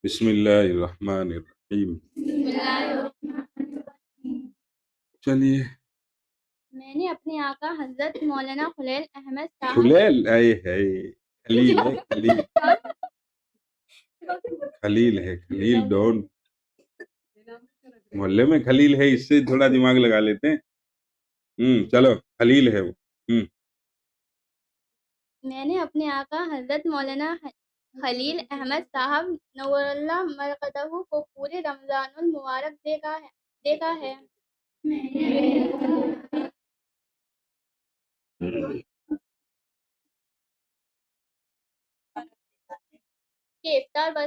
بسم اللہ الرحمن الرحیم۔ چلیے میں نے اپنے آقا حضرت مولانا خلیل احمد صاحب خلیل آئے ہے، خلیل ہے، خلیل خلیل ہے، خلیل ڈون محلے میں خلیل ہے، اس سے تھوڑا دماغ لگا لیتے ہیں۔ چلو خلیل ہے وہ۔ میں نے اپنے آقا حضرت مولانا خلیل احمد صاحب نور اللہ مرقدہ کو پورے رمضان المبارک دیکھا ہے کہ افطار و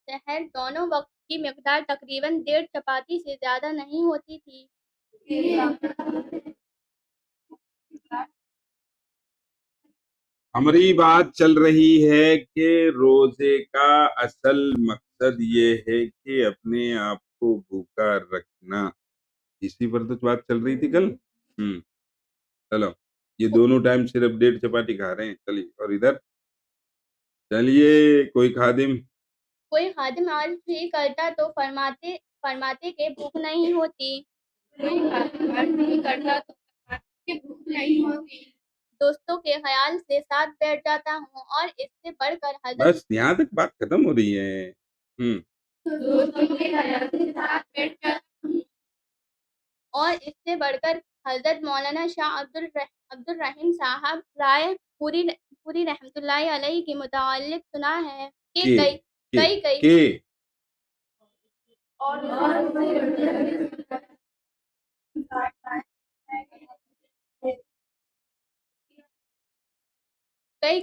سحر دونوں وقت کی مقدار تقریباً 1.5 چپاتی سے زیادہ نہیں ہوتی تھی۔ ہماری بات چل رہی ہے کہ روزے کا اصل مقصد یہ ہے کہ اپنے آپ کو بھوکا رکھنا، اسی پر تو بات چل رہی تھی کل۔ چلو یہ دونوں ٹائم صرف 1.5 چپاٹی کھا رہے ہیں۔ چلیے اور ادھر چلیے کوئی خادم عرض بھی کرتا تو فرماتے کہ بھوک نہیں ہوتی۔ دوستوں کے خیال سے ساتھ بیٹھ جاتا ہوں اور اس سے بڑھ کر بس یہاں تک بات ختم ہو رہی ہے۔ حضرت مولانا شاہ عبد الرحیم صاحب رائے پوری رحمت اللہ علیہ کے متعلق سنا ہے کہ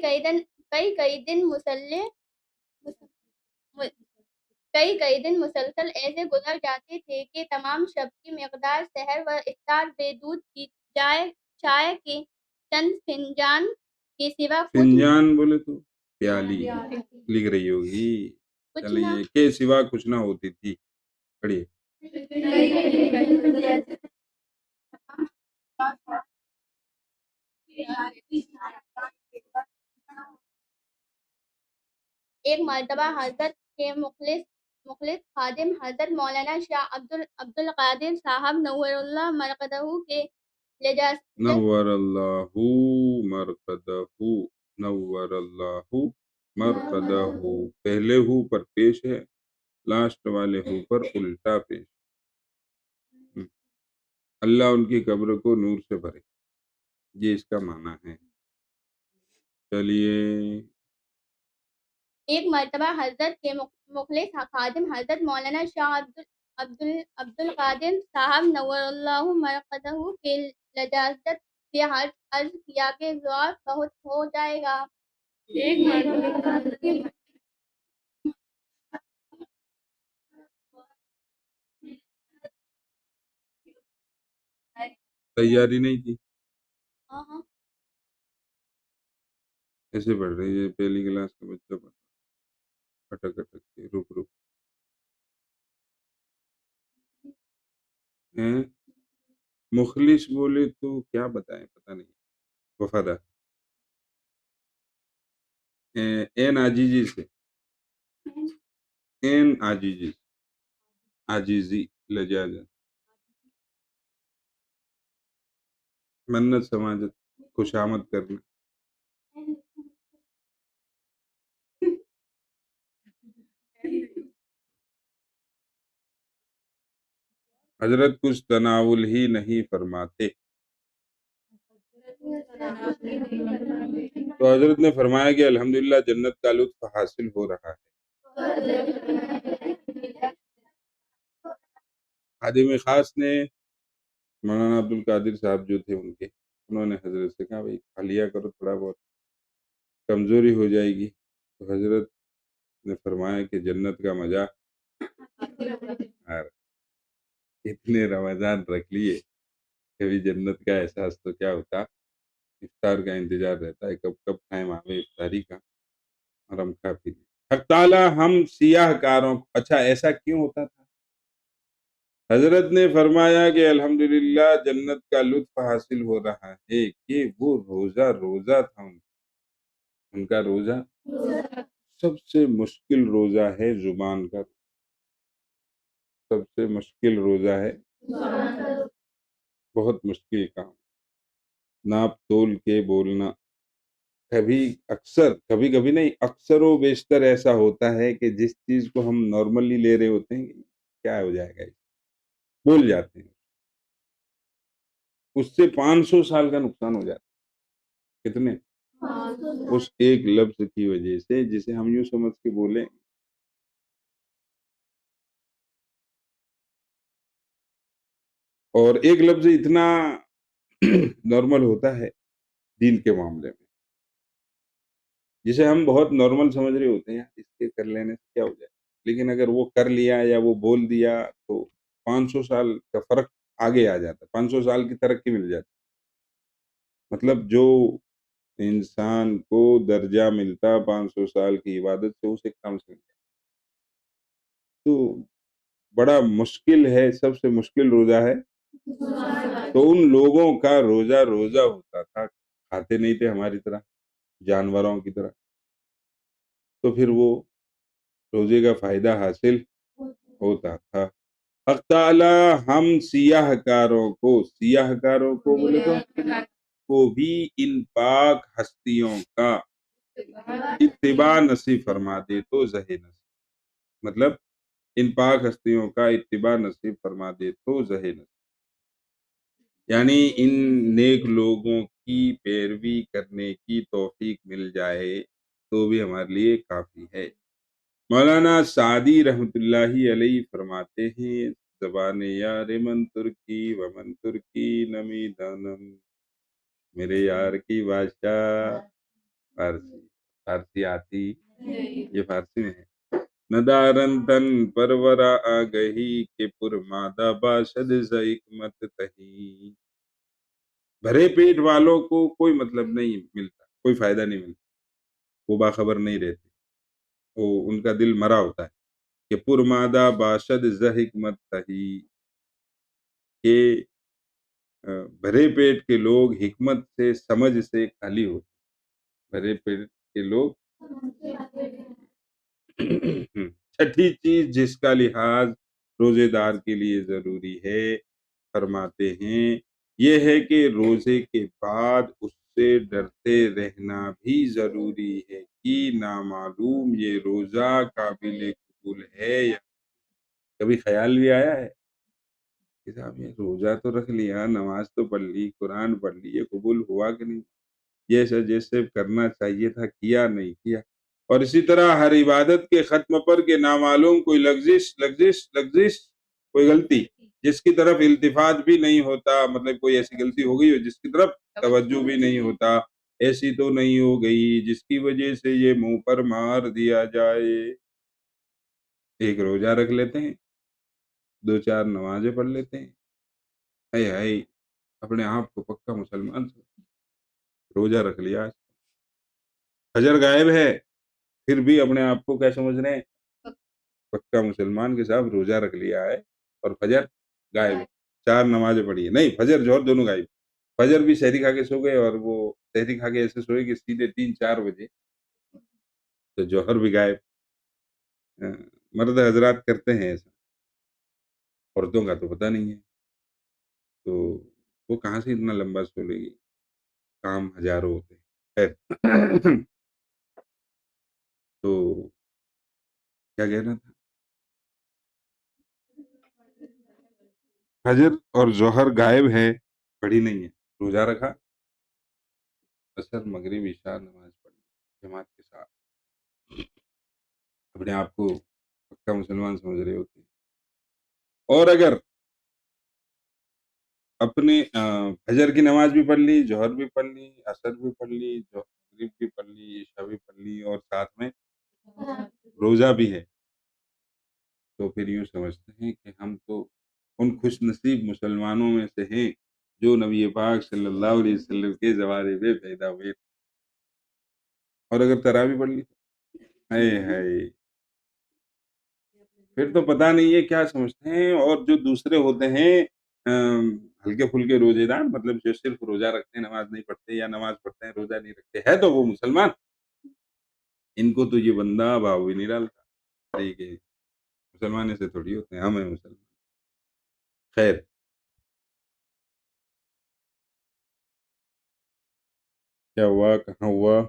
کئی دن مسلسل ایسے گزر جاتے تھے کہ تمام شب کی مقدار سحر و افطار بے دودھ کی چائے کے چند فنجان کے سوا فنجان بولے تو پیالی لکھ رہی ہوگی۔ چلیے کے سوا کچھ نہ ہوتی تھی۔ پڑھیے۔ ایک مرتبہ حضرت کے مخلص خادم حضرت مولانا شاہ عبد القادر صاحب نور اللہ مرقدہ کے نور اللہ مرقدہ، نور اللہ مرقدہ، پہلے ہو پر پیش ہے، لاسٹ والے ہو پر الٹا پیش۔ اللہ ان کی قبر کو نور سے بھرے، یہ اس کا معنی ہے۔ چلیے ایک مرتبہ حضرت کے مخلص خادم حضرت مولانا شاہ عبد القادر صاحب نور اللہ مرقدہ کے لجاجت سے عرض کیا کہ ذوق بہت ہو جائے گا۔ تیاری نہیں کی، ہاں ایسے پڑھ رہی ہے پہلی کلاس کا بچہ پڑھ اٹک اٹک کے رک ہیں۔ مخلص بولے تو کیا بتائیں، پتہ نہیں۔ وفادار این عاجزی سے، این عاجزی، عاجزی لجاجت، منت سماجت، خوشامد کرنا۔ حضرت کچھ تناول ہی نہیں فرماتے، تو حضرت نے فرمایا کہ الحمدللہ جنت کا لطف حاصل ہو رہا ہے۔ خادم خاص نے مولانا عبد القادر صاحب جو تھے ان کے، انہوں نے حضرت سے کہا بھائی کھا لیا کرو، تھوڑا بہت کمزوری ہو جائے گی۔ تو حضرت نے فرمایا کہ جنت کا مزہ، اور اتنے رمضان رکھ لیے، کبھی جنت کا احساس تو کیا ہوتا۔ افطار کا انتظار رہتا ہے، کب کب ٹائم آوے افطاری کا اور ہم کھا پی لیں۔ حق تعالیٰ ہم سیاہ کاروں، اچھا ایسا کیوں ہوتا تھا؟ حضرت نے فرمایا کہ الحمدللہ جنت کا لطف حاصل ہو رہا ہے کہ وہ روزہ تھا ان کا روزہ سب سے مشکل روزہ ہے زبان کا، سب سے مشکل روزہ ہے، بہت مشکل کام، ناپ تول کے بولنا۔ کبھی کبھی نہیں، اکثر و بیشتر ایسا ہوتا ہے کہ جس چیز کو ہم نارملی لے رہے ہوتے ہیں، کیا ہو جائے گا، بول جاتے ہیں، اس سے 500 سال کا نقصان ہو جاتا ہے۔ کتنے؟ اس ایک لفظ کی وجہ سے، جسے ہم یوں سمجھ کے بولیں۔ اور ایک لفظ اتنا نارمل ہوتا ہے دین کے معاملے میں، جسے ہم بہت نارمل سمجھ رہے ہوتے ہیں، اس کے کر لینے سے کیا ہو جائے، لیکن اگر وہ کر لیا یا وہ بول دیا تو 500 سال کا فرق آگے آ جاتا ہے، 500 سال کی ترقی مل جاتی، مطلب جو انسان کو درجہ ملتا 500 سال کی عبادت سے، اسے کم سے ملتا۔ تو بڑا مشکل ہے، سب سے مشکل روزہ ہے۔ تو ان لوگوں کا روزہ روزہ ہوتا تھا، کھاتے نہیں تھے ہماری طرح، جانوروں کی طرح، تو پھر وہ روزے کا فائدہ حاصل ہوتا تھا۔ حق تعالی ہم سیاہ کاروں کو بولے تو بھی ان پاک ہستیوں کا اتباع نصیب فرما دے تو زہ نصیب، مطلب ان پاک ہستیوں کا اتباع نصیب فرما دے تو زہ نصیب، یعنی ان نیک لوگوں کی پیروی کرنے کی توفیق مل جائے تو بھی ہمارے لیے کافی ہے۔ مولانا سعدی رحمۃ اللہ علیہ فرماتے ہیں، زبان یار من ترکی و من ترکی نمی دانم، میرے یار کی بادشاہ فارسی آتی، یہ فارسی میں ہے۔ ندارن تن پرورا آگہی کے پر مادہ باشد ز حکمت تہی، بھرے پیٹ والوں کو کوئی مطلب نہیں ملتا، کوئی فائدہ نہیں ملتا، وہ باخبر نہیں رہتے، وہ ان کا دل مرا ہوتا ہے کہ پر مادہ باشد ز حکمت تہی، کہ بھرے پیٹ کے لوگ حکمت سے، سمجھ سے خالی ہوتے، بھرے پیٹ کے لوگ۔ چھٹی چیز جس کا لحاظ روزے دار کے لیے ضروری ہے، فرماتے ہیں یہ ہے کہ روزے کے بعد اس سے ڈرتے رہنا بھی ضروری ہے کہ نامعلوم یہ روزہ قابل قبول ہے یا۔ کبھی خیال بھی آیا ہے کہ صاحب یہ روزہ تو رکھ لیا، نماز تو پڑھ لی، قرآن پڑھ لی، یہ قبول ہوا کہ نہیں، جیسے جیسے کرنا چاہیے تھا کیا نہیں کیا۔ اور اسی طرح ہر عبادت کے ختم پر کے نامعلوم کوئی لغزش کوئی غلطی جس کی طرف التفات بھی نہیں ہوتا، مطلب کوئی ایسی غلطی ہو گئی ہو جس کی طرف توجہ بھی نہیں ہوتا، ایسی تو نہیں ہو گئی جس کی وجہ سے یہ منہ پر مار دیا جائے۔ ایک روزہ رکھ لیتے ہیں، 2-4 نمازیں پڑھ لیتے ہیں، ہائے ہائے اپنے آپ کو پکا مسلمان روزہ رکھ لیا، فجر غائب ہے پھر بھی اپنے آپ کو کیا سمجھ رہے ہیں، پکا مسلمان کے ساتھ روزہ رکھ لیا ہے، اور فجر غائب، 4 نمازیں پڑھی ہے، نہیں فجر جوہر دونوں غائب، فجر بھی سحری کھا کے سو گئے، اور وہ سحری کھا کے ایسے سوئے کہ سیدھے 3-4 بجے تو جوہر بھی غائب۔ مرد حضرات کرتے ہیں ایسا، عورتوں کا تو پتہ نہیں ہے، تو وہ کہاں سے اتنا لمبا سو لے گی، کام ہزاروں ہوتے ہیں۔ خیر تو کیا کہنا تھا، فجر اور ظہر غائب ہے، پڑھی نہیں ہے، روزہ رکھا، عصر مغرب عشاء نماز پڑھی جماعت کے ساتھ، اپنے آپ کو پکا مسلمان سمجھ رہے ہوتے ہیں۔ اور اگر اپنے فجر کی نماز بھی پڑھ لی، ظہر بھی پڑھ لی، عصر بھی پڑھ لی، مغرب بھی پڑھ لی، عشاء بھی پڑھ لی، اور ساتھ میں روزہ بھی ہے، تو پھر یوں سمجھتے ہیں کہ ہم تو ان خوش نصیب مسلمانوں میں سے ہیں جو نبی پاک صلی اللہ علیہ وسلم کے زمانے میں پیدا ہوئے۔ اور اگر تراویح پڑھ لی، ہائے ہائے پھر تو پتہ نہیں ہے کیا سمجھتے ہیں۔ اور جو دوسرے ہوتے ہیں ہلکے پھلکے روزے دار، مطلب جو صرف روزہ رکھتے ہیں نماز نہیں پڑھتے، یا نماز پڑھتے ہیں روزہ نہیں رکھتے، ہے تو وہ مسلمان، ان کو تو یہ بندہ بھاؤ بھی نہیں ڈالتا، ٹھیک ہے، مسلمان سے تھوڑی ہوتے ہیں، ہم ہیں مسلمان۔ خیر، کیا ہوا، کہاں ہوا؟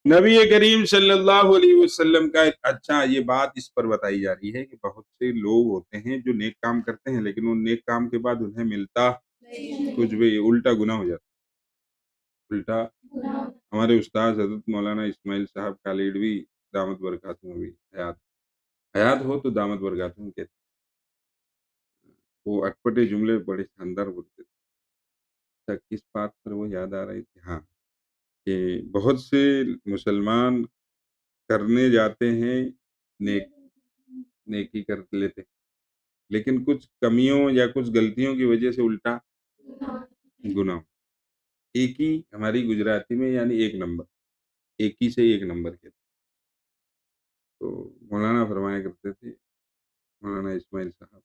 نبی کریم صلی اللہ علیہ وسلم کا ایک اچھا، یہ بات اس پر بتائی جا رہی ہے کہ بہت سے لوگ ہوتے ہیں جو نیک کام کرتے ہیں لیکن ان نیک کام کے بعد انہیں ملتا کچھ بھی، الٹا گناہ ہو جاتا، الٹا۔ ہمارے استاد حضرت مولانا اسماعیل صاحب کالیڑوی دامت برکاتہم بھی حیات ہو تو دامت برکاتہم کہتے ہیں، وہ اٹپٹے جملے بڑے شاندار بولتے تھے۔ کس بات پر وہ یاد آ رہی تھی، ہاں، کہ بہت سے مسلمان کرنے جاتے ہیں، نیکی کر لیتے ہیں لیکن کچھ کمیوں یا کچھ غلطیوں کی وجہ سے الٹا گناہ۔ ایک ہی ہماری گجراتی میں یعنی ایک نمبر، ایک ہی سے ایک نمبر کے، تو مولانا فرمایا کرتے تھے، مولانا اسماعیل صاحب،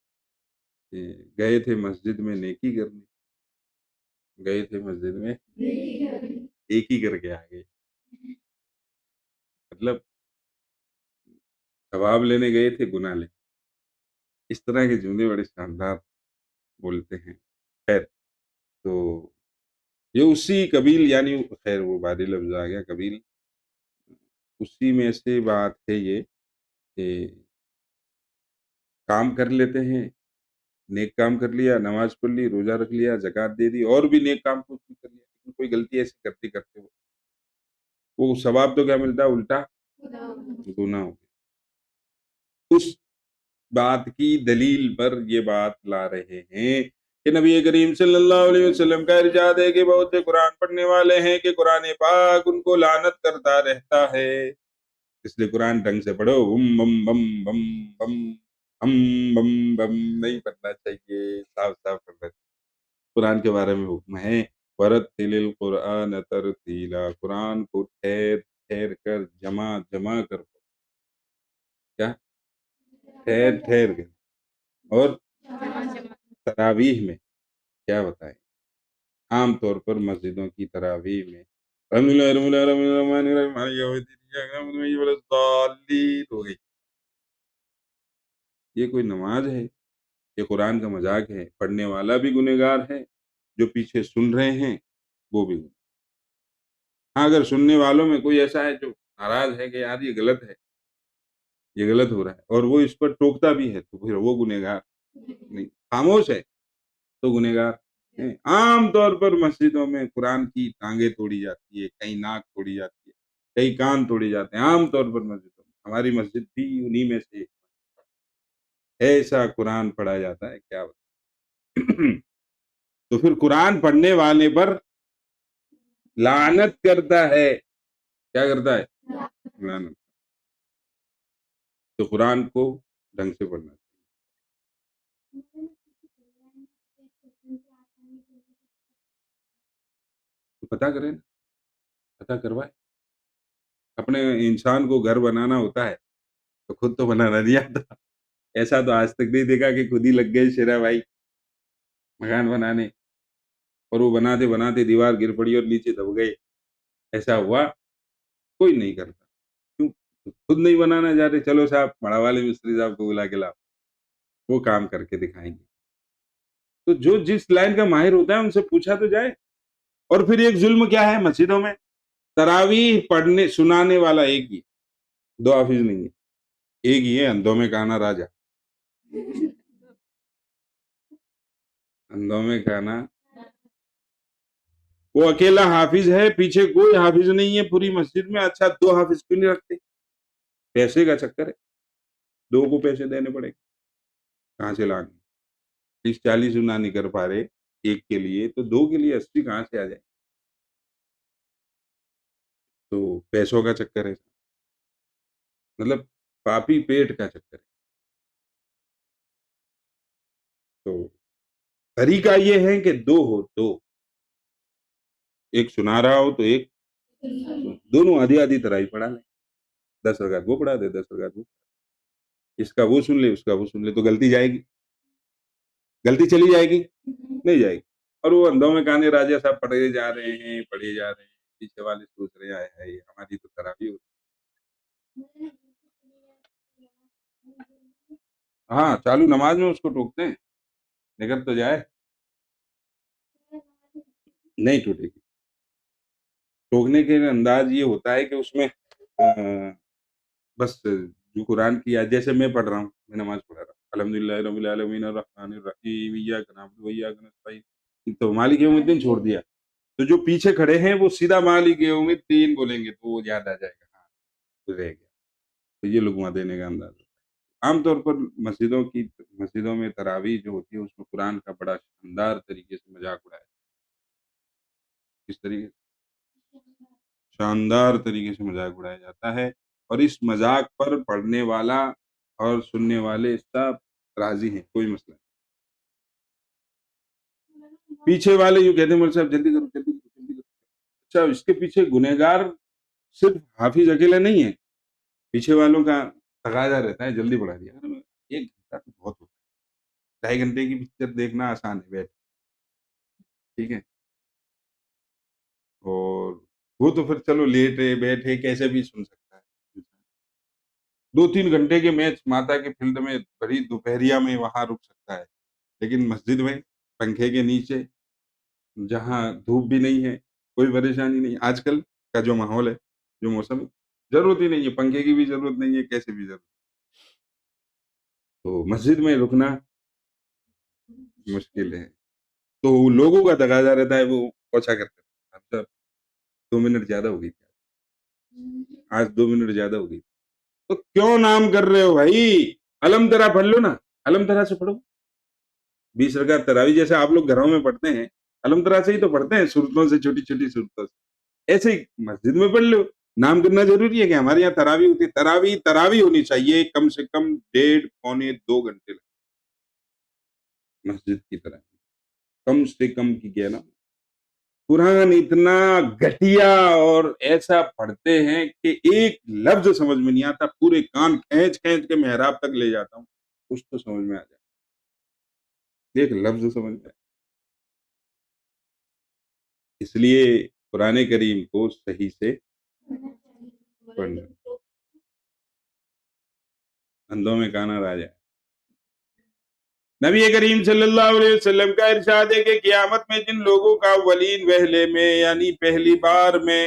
کہ گئے تھے مسجد میں نیکی کرنے، گئے تھے مسجد میں ایک ہی کر کے آ گئے، مطلب ثواب لینے گئے تھے، گناہ لے، اس طرح کے جملے بڑے شاندار بولتے ہیں۔ خیر، تو یہ اسی قبیل، یعنی خیر وہ بھاری لفظ آ گیا قبیل، اسی میں سے بات ہے یہ کہ کام کر لیتے ہیں، نیک کام کر لیا، نماز پڑھ لی، روزہ رکھ لیا، زکوٰۃ دے دی، اور بھی نیک کام کچھ بھی کر لیا، لیکن کوئی غلطی ایسی کرتے کرتے ہو، وہ ثواب تو کیا ملتا ہے، الٹا گناہ ہو گیا۔ اس بات کی دلیل پر یہ بات لا رہے ہیں کہ نبی کریم صلی اللہ علیہ وسلم کا ارشاد ہے کہ بہت سے قرآن پڑھنے والے ہیں کہ قرآن پاک ان کو لعنت کرتا رہتا ہے، اس لیے قرآن ڈھنگ سے پڑھو، بم بم بم بم بم ہم بم بم نہیں پڑھنا چاہیے، صاف صاف پڑھنا چاہیے۔ قرآن کے بارے میں حکم ہے، ورتل القرآن ترتیلا، قرآن کو ٹھہر ٹھہر کر جمع جمع کر، کیا ٹھہر ٹھہر کر، اور تراویح میں کیا بتائیں، عام طور پر مسجدوں کی تراویح میں الحمد للہ رب العالمین الرحمن الرحیم مالک یوم الدین ایاک نعبد و ایاک نستعین اہدنا الصراط المستقیم ہو گئی۔ یہ کوئی نماز ہے؟ یہ قرآن کا مذاق ہے، پڑھنے والا بھی گنہگار ہے، جو پیچھے سن رہے ہیں وہ بھی۔ ہاں، اگر سننے والوں میں کوئی ایسا ہے جو ناراض ہے کہ یار یہ غلط ہے، یہ غلط ہو رہا ہے، اور وہ اس پر ٹوکتا بھی ہے، تو پھر وہ گنہگار نہیں، خاموش ہے تو گنہگار ہیں۔ عام طور پر مسجدوں میں قرآن کی ٹانگیں توڑی جاتی ہے، کہیں ناک توڑی جاتی ہے، کئی کان توڑے جاتے ہیں، عام طور پر مسجدوں میں، ہماری مسجد بھی انہی میں سے ایسا قرآن پڑھا جاتا ہے، کیا تو پھر قرآن پڑھنے والے پر لعنت کرتا ہے، کیا کرتا ہے، لعنت۔ تو قرآن کو ڈھنگ سے پڑھنا تو پتہ کریں، پتہ کروائے، اپنے انسان کو گھر بنانا ہوتا ہے تو خود تو بنانا نہیں آتا، ایسا تو آج تک نہیں دیکھا کہ خود ہی لگ گئے شیرا بھائی مکان بنانے، اور وہ بناتے بناتے دیوار گر پڑی اور نیچے دب گئے، ایسا ہوا؟ کوئی نہیں کرتا، کیوں؟ خود نہیں بنانا چاہتے، چلو صاحب بڑا والے مستری صاحب کو بلا کے لاؤ، وہ کام کر کے دکھائیں گے۔ تو جو جس لائن کا ماہر ہوتا ہے ان سے پوچھا تو جائے۔ اور پھر ایک ظلم کیا ہے مسجدوں میں، تراویح پڑھنے سنانے والا ایک ہی، دو حافظ نہیں ہے، ایک ہی ہے، اندھوں میں کانا راجا، اندھوں میں کانا، وہ اکیلا حافظ ہے، پیچھے کوئی حافظ نہیں ہے پوری مسجد میں، اچھا دو حافظ کیوں نہیں رکھتے؟ پیسے کا چکر ہے، دو کو پیسے دینے پڑے، کہاں سے لائیں گے؟ 30-40 گنا نہیں کر پا رہے ایک کے لیے، تو دو کے لیے 80 کہاں سے آ جائے؟ تو پیسوں کا چکر ہے، مطلب پاپی پیٹ کا چکر ہے۔ تو طریقہ یہ ہے کہ دو ہو، دو، ایک سنا رہا ہو تو ایک دونوں آدھی آدھی طرح ہی پڑھا لیں، 10 رکعت وہ پڑھا دے، 10 رکعت وہ، اس کا وہ سن لے، اس کا وہ سن لے، تو غلطی جائے گی، غلطی چلی جائے گی، نہیں جائے گی۔ اور وہ اندھوں میں کانے راجا صاحب پڑھے جا رہے ہیں، پڑھے جا رہے ہیں، پیچھے والے سوچ رہے ہیں ہے ہماری تو تراویح ہو ہاں چالو نماز میں اس کو ٹوکتے ہیں نکل تو جائے نہیں ٹوٹے گی ٹوکنے کے انداز یہ ہوتا ہے کہ اس میں بس جو قرآن کی آیت جیسے میں پڑھ رہا ہوں میں نماز پڑھ رہا ہوں الحمدللہ رب العالمین الرحمن الرحیم ایاک نعبد و ایاک نستعین تو مالک یوم الدین چھوڑ دیا تو جو پیچھے کھڑے ہیں وہ سیدھا مالک یوم الدین بولیں گے تو وہ یاد آ جائے گا ہاں وہ رہ گیا تو یہ لقمہ دینے کا انداز ہوتا ہے عام طور پر مسجدوں میں تراویح جو ہوتی ہے اس میں قرآن کا بڑا شاندار طریقے سے مذاق اڑایا کس طریقے شاندار طریقے سے مذاق اڑایا جاتا ہے اور اس مذاق پر پڑھنے والا اور سننے والے سب راضی ہیں کوئی مسئلہ نہیں پیچھے والے یوں کہتے ہیں مولوی صاحب جلدی کرو جلدی کرو جلدی کرو اچھا اس کے پیچھے گنہگار صرف حافظ اکیلے نہیں ہیں پیچھے والوں کا تقاضا رہتا ہے جلدی بڑھا دیا ایک گھنٹہ تو بہت ہوتا ہے 2.5 گھنٹے کی پکچر دیکھنا آسان ہے بیٹھ ٹھیک ہے اور وہ تو پھر چلو لیٹے بیٹھے کیسے بھی سن سکتا ہے 2-3 گھنٹے کے میچ ماتا کے فیلڈ میں بڑی دوپہریا میں وہاں رک سکتا ہے لیکن مسجد میں پنکھے کے نیچے جہاں دھوپ بھی نہیں ہے کوئی پریشانی نہیں آج کل کا جو ماحول ہے جو موسم ہے ضرورت ہی نہیں ہے پنکھے کی بھی ضرورت نہیں ہے کیسے بھی ضرورت تو مسجد میں رکنا مشکل ہے تو لوگوں کا تقاضا رہتا ہے وہ پوچھا کرتے ہیں اب 2 منٹ زیادہ ہو گئی آج 2 منٹ زیادہ ہو گئی تو کیوں نام کر رہے ہو بھائی علم ترا پڑھ لو نا علم ترا سے پڑھو 20 رکعت تراویح جیسے آپ لوگ گھروں میں پڑھتے ہیں علم ترا سے ہی تو پڑھتے ہیں صورتوں سے چھوٹی چھوٹی صورتوں سے ایسے ہی مسجد میں پڑھ لو نام کرنا ضروری ہے کہ ہمارے یہاں تراویح ہوتی ہے تراویح ہونی چاہیے کم سے کم 1.5 پونے 2 گھنٹے مسجد کی طرح کم سے کم کی کیا نا قرآن اتنا گھٹیا اور ایسا پڑھتے ہیں کہ ایک لفظ سمجھ میں نہیں آتا پورے کان کھینچ کھینچ کے محراب تک لے جاتا ہوں کچھ تو سمجھ میں آ جائے ایک لفظ سمجھ میں آئے اس لیے قرآن کریم کو صحیح سے پڑھنا اندھوں میں کانا راجا نبی کریم صلی اللہ علیہ وسلم کا ارشاد ہے کہ قیامت میں جن لوگوں کا اولین وہلے میں یعنی پہلی بار میں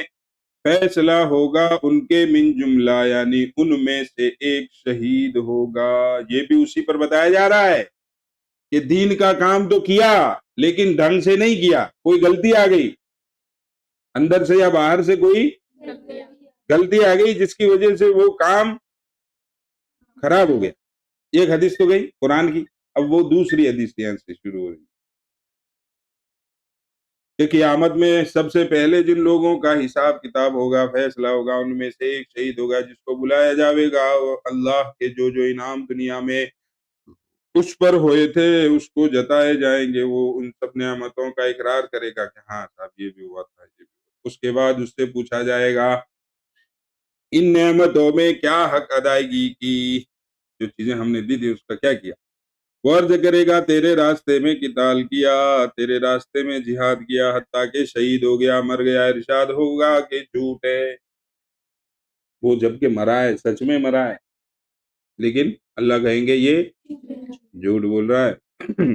فیصلہ ہوگا ان کے من جملہ یعنی ان میں سے ایک شہید ہوگا یہ بھی اسی پر بتایا جا رہا ہے کہ دین کا کام تو کیا لیکن ڈھنگ سے نہیں کیا کوئی غلطی آ گئی اندر سے یا باہر سے کوئی غلطی آ گئی جس کی وجہ سے وہ کام خراب ہو گیا ایک حدیث تو گئی قرآن کی اب وہ دوسری حدیث یہاں سے شروع ہو رہی کہ قیامت میں سب سے پہلے جن لوگوں کا حساب کتاب ہوگا فیصلہ ہوگا ان میں سے ایک شہید ہوگا جس کو بلایا جاوے گا اللہ کے جو انعام دنیا میں اس پر ہوئے تھے اس کو جتائے جائیں گے وہ ان سب نعمتوں کا اقرار کرے گا کہ ہاں صاحب یہ بھی ہوا تھا یہ بھی ہوا اس کے بعد اس سے پوچھا جائے گا ان نعمتوں میں کیا حق ادائیگی کی جو چیزیں ہم نے دی تھی اس کا کیا کیا وہ عرض کرے گا تیرے راستے میں قتال کیا تیرے راستے میں جہاد کیا حتیٰ کہ شہید ہو گیا مر گیا ارشاد ہوگا کہ جھوٹ ہے وہ جب کہ مرا ہے سچ میں مرا ہے لیکن اللہ کہیں گے یہ جھوٹ بول رہا ہے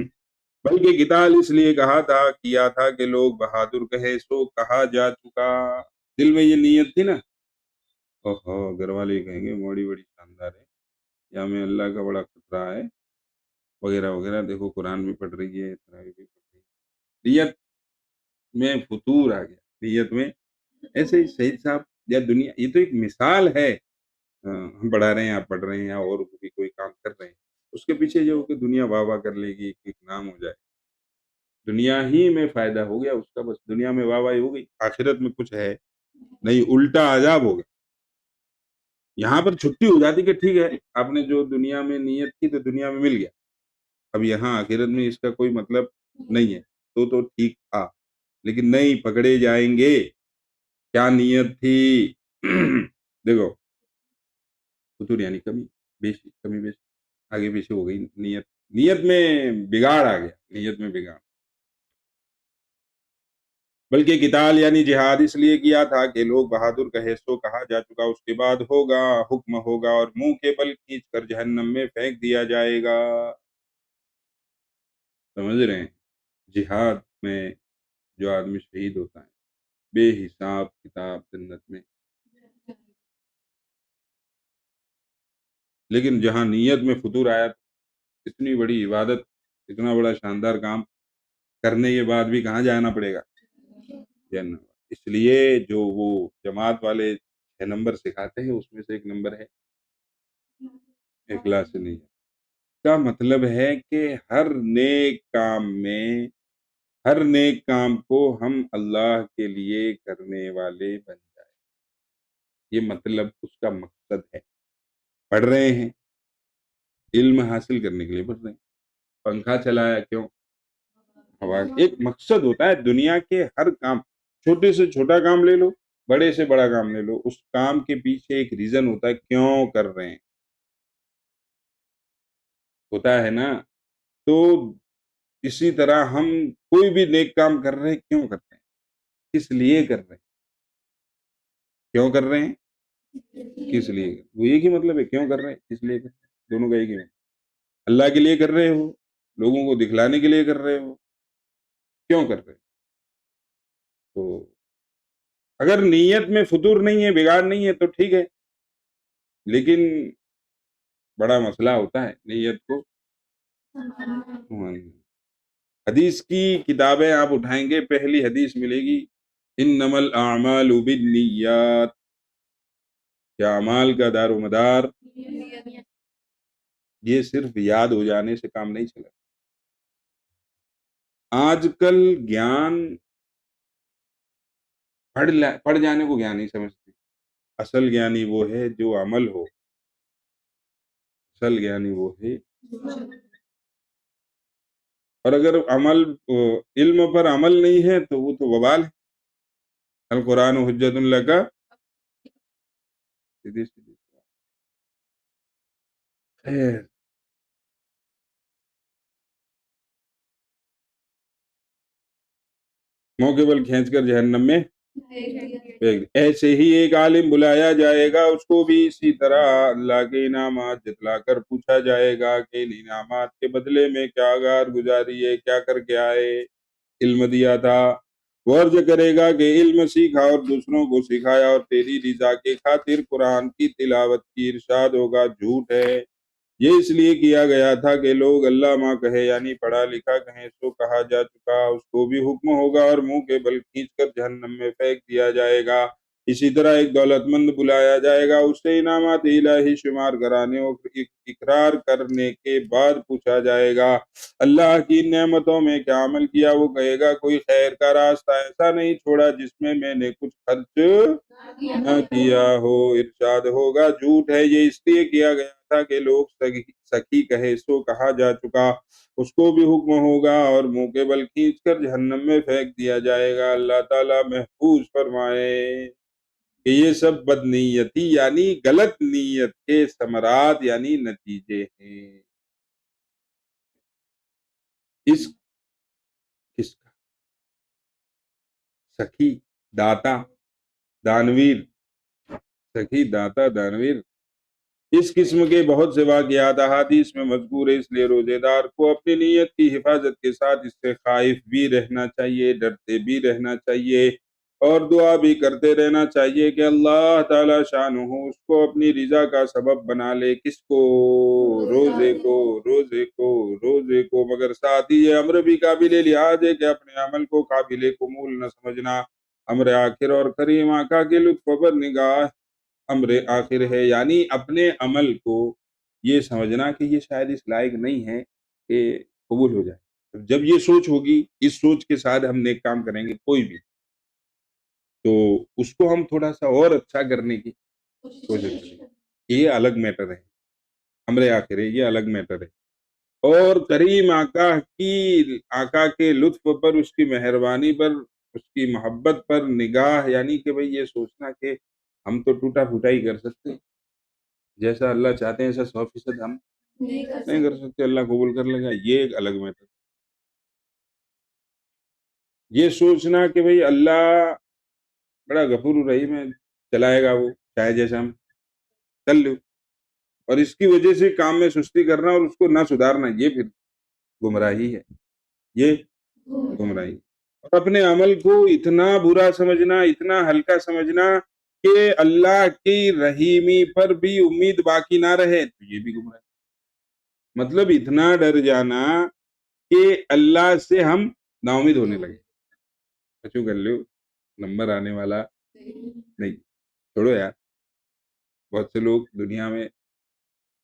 بلکہ قتال اس لیے کہا تھا کیا تھا کہ لوگ بہادر کہے سو کہا جا چکا دل میں یہ نیت تھی نا اوہو گھر والے کہیں گے بڑی بڑی شاندار ہے یا میں اللہ کا بڑا خطرہ ہے وغیرہ وغیرہ دیکھو قرآن بھی پڑھ رہی ہے تراویح بھی پڑھ رہی ہے نیت میں فطور آ گیا نیت میں ایسے ہی شہید صاحب یا دنیا یہ تو ایک مثال ہے ہم پڑھا رہے ہیں آپ پڑھ رہے ہیں یا اور بھی کوئی کام کر رہے ہیں اس کے پیچھے جو کہ دنیا واہ واہ کر لے گی ایک نام ہو جائے دنیا ہی میں فائدہ ہو گیا اس کا بس دنیا میں واہ واہی ہو گئی آخرت میں کچھ ہے نہیں الٹا عذاب ہو گیا یہاں پر چھٹی ہو جاتی کہ ٹھیک ہے آپ نے جو دنیا میں نیت کی تو دنیا میں مل گیا اب یہاں آخرت میں اس کا کوئی مطلب نہیں ہے تو ٹھیک تھا لیکن نہیں پکڑے جائیں گے کیا نیت تھی دیکھو فطور یعنی کمی بیشی کمی بیشی آگے پیچھے ہو گئی نیت میں بگاڑ آ گیا نیت میں بگاڑ بلکہ قتال یعنی جہاد اس لیے کیا تھا کہ لوگ بہادر کہے سو کہا جا چکا، اس کے بعد ہوگا حکم ہوگا اور منہ کے بل کھینچ کر جہنم میں پھینک دیا جائے گا۔ سمجھ رہے ہیں؟ جہاد میں جو آدمی شہید ہوتا ہے بے حساب کتاب جنت میں، لیکن جہاں نیت میں فطور آیا، اتنی بڑی عبادت، اتنا بڑا شاندار کام کرنے کے بعد بھی کہاں جانا پڑے گا؟ جنت۔ اس لیے جو وہ جماعت والے 6 نمبر سکھاتے ہیں اس میں سے ایک نمبر ہے اخلاص نیت کا مطلب ہے کہ ہر نیک کام کو ہم اللہ کے لیے کرنے والے بن جائیں، یہ مطلب اس کا مقصد ہے۔ پڑھ رہے ہیں علم حاصل کرنے کے لیے پڑھ رہے ہیں، پنکھا چلایا کیوں؟ ہوا، ایک مقصد ہوتا ہے دنیا کے ہر کام، چھوٹے سے چھوٹا کام لے لو، بڑے سے بڑا کام لے لو، اس کام کے پیچھے ایک ریزن ہوتا ہے کیوں کر رہے ہیں، ہوتا ہے نا؟ تو اسی طرح ہم کوئی بھی نیک کام کر رہے ہیں کیوں کر رہے ہیں، کس لیے کر رہے ہیں، کیوں کر رہے ہیں، کس لیے، وہ ایک ہی مطلب ہے، کیوں کر رہے ہیں کس لیے کر رہے ہیں، دونوں کا ایک ہی مطلب۔ اللہ کے لیے کر رہے ہو، لوگوں کو دکھلانے کے لیے کر رہے ہو، کیوں کر رہے ہو؟ تو اگر نیت میں فطور نہیں ہے، بگاڑ نہیں ہے تو ٹھیک ہے، لیکن بڑا مسئلہ ہوتا ہے نیت کو حدیث کی کتابیں آپ اٹھائیں گے، پہلی حدیث ملے گی انما الاعمال بالنیات، کہ اعمال کا دار و مدار یہ صرف یاد ہو جانے سے کام نہیں چلا۔ آج کل گیان پڑھ جانے کو گیان نہیں سمجھتے، اصل گیانی وہ ہے جو عمل ہو، اصل گیانی وہ ہے، اور اگر علم پر عمل نہیں ہے تو وہ تو وبال ہے۔ القرآن حجت لک، سیدھی سیدھی بات۔ خیر، موقع بل کھینچ کر جہنم میں پھینک دے۔ ایسے ہی ایک عالم بلایا جائے گا، اس کو بھی اسی طرح اللہ کے انعامات جتلا کر پوچھا جائے گا کہ ان انعامات کے بدلے میں کیا گزاری ہے، کیا کر کے آئے، علم دیا تھا، وہ عرض کرے گا کہ علم سیکھا اور دوسروں کو سکھایا اور تیری رضا کے خاطر قرآن کی تلاوت کی، ارشاد ہوگا جھوٹ ہے، یہ اس لیے کیا گیا تھا کہ لوگ اللہ ماں کہے یعنی پڑھا لکھا کہیں سو کہا جا چکا، اس کو بھی حکم ہوگا اور منہ کے بل کھینچ کر جہنم میں پھینک دیا جائے گا۔ اسی طرح ایک دولت مند بلایا جائے گا، اس سے انعامات الہی شمار کرانے اور اقرار کرنے کے بعد پوچھا جائے گا اللہ کی نعمتوں میں کیا عمل کیا، وہ کہے گا کوئی خیر کا راستہ ایسا نہیں چھوڑا جس میں نے کچھ خرچ نہ کیا ہو، ارشاد ہوگا جھوٹ ہے، یہ اس لیے کیا گیا تھا کہ لوگ سکی کہے سو کہا جا چکا، اس کو بھی حکم ہوگا اور منہ کے بل کھینچ کر جہنم میں پھینک دیا جائے گا۔ اللہ تعالیٰ محفوظ فرمائے کہ یہ سب بد نیتی یعنی غلط نیت کے ثمرات یعنی نتیجے ہیں۔ اس کس کا؟ سخی، داتا، دانویر، سخی داتا دانویر، اس قسم کے بہت سے واقعات احادیث میں مذکور ہے، اس لیے روزے دار کو اپنی نیت کی حفاظت کے ساتھ اس سے خائف بھی رہنا چاہیے، ڈرتے بھی رہنا چاہیے اور دعا بھی کرتے رہنا چاہیے کہ اللہ تعالی شانہ اس کو اپنی رضا کا سبب بنا لے، کس کو؟ روزے کو، روزے کو، روزے کو، مگر ساتھ ہی یہ امر بھی قابل لحاظ ہے کہ اپنے عمل کو قابل قبول نہ سمجھنا، امر آخر اور کریم آقا کے لطف پر نگاہ امر آخر ہے، یعنی اپنے عمل کو یہ سمجھنا کہ یہ شاید اس لائق نہیں ہے کہ قبول ہو جائے۔ جب یہ سوچ ہوگی، اس سوچ کے ساتھ ہم نیک کام کریں گے کوئی بھی، تو اس کو ہم تھوڑا سا اور اچھا کرنے کی کوشش کریں گے، یہ الگ میٹر ہے، امر آخر ہے، یہ الگ میٹر ہے۔ اور کریم آقا کے لطف پر، اس کی مہربانی پر، اس کی محبت پر نگاہ، یعنی کہ بھئی یہ سوچنا کہ ہم تو ٹوٹا پھوٹا ہی کر سکتے ہیں، جیسا اللہ چاہتے ہیں ایسا 100% ہم نہیں کر سکتے، اللہ قبول کر لے گا، یہ ایک الگ میٹر۔ یہ سوچنا کہ بھئی اللہ بڑا غفور رحیم ہے، چلائے گا وہ چاہے جیسا ہم کر لو، اور اس کی وجہ سے کام میں سستی کرنا اور اس کو نہ سدھارنا، یہ پھر گمراہی ہے، یہ گمراہی۔ اور اپنے عمل کو اتنا برا سمجھنا، اتنا ہلکا سمجھنا کہ اللہ کی رحیمی پر بھی امید باقی نہ رہے، تو یہ بھی گمراہی۔ مطلب اتنا ڈر جانا کہ اللہ سے ہم نا امید ہونے لگے، کچھ کر لو، نمبر آنے والا نہیں، چھوڑو یار۔ بہت سے لوگ دنیا میں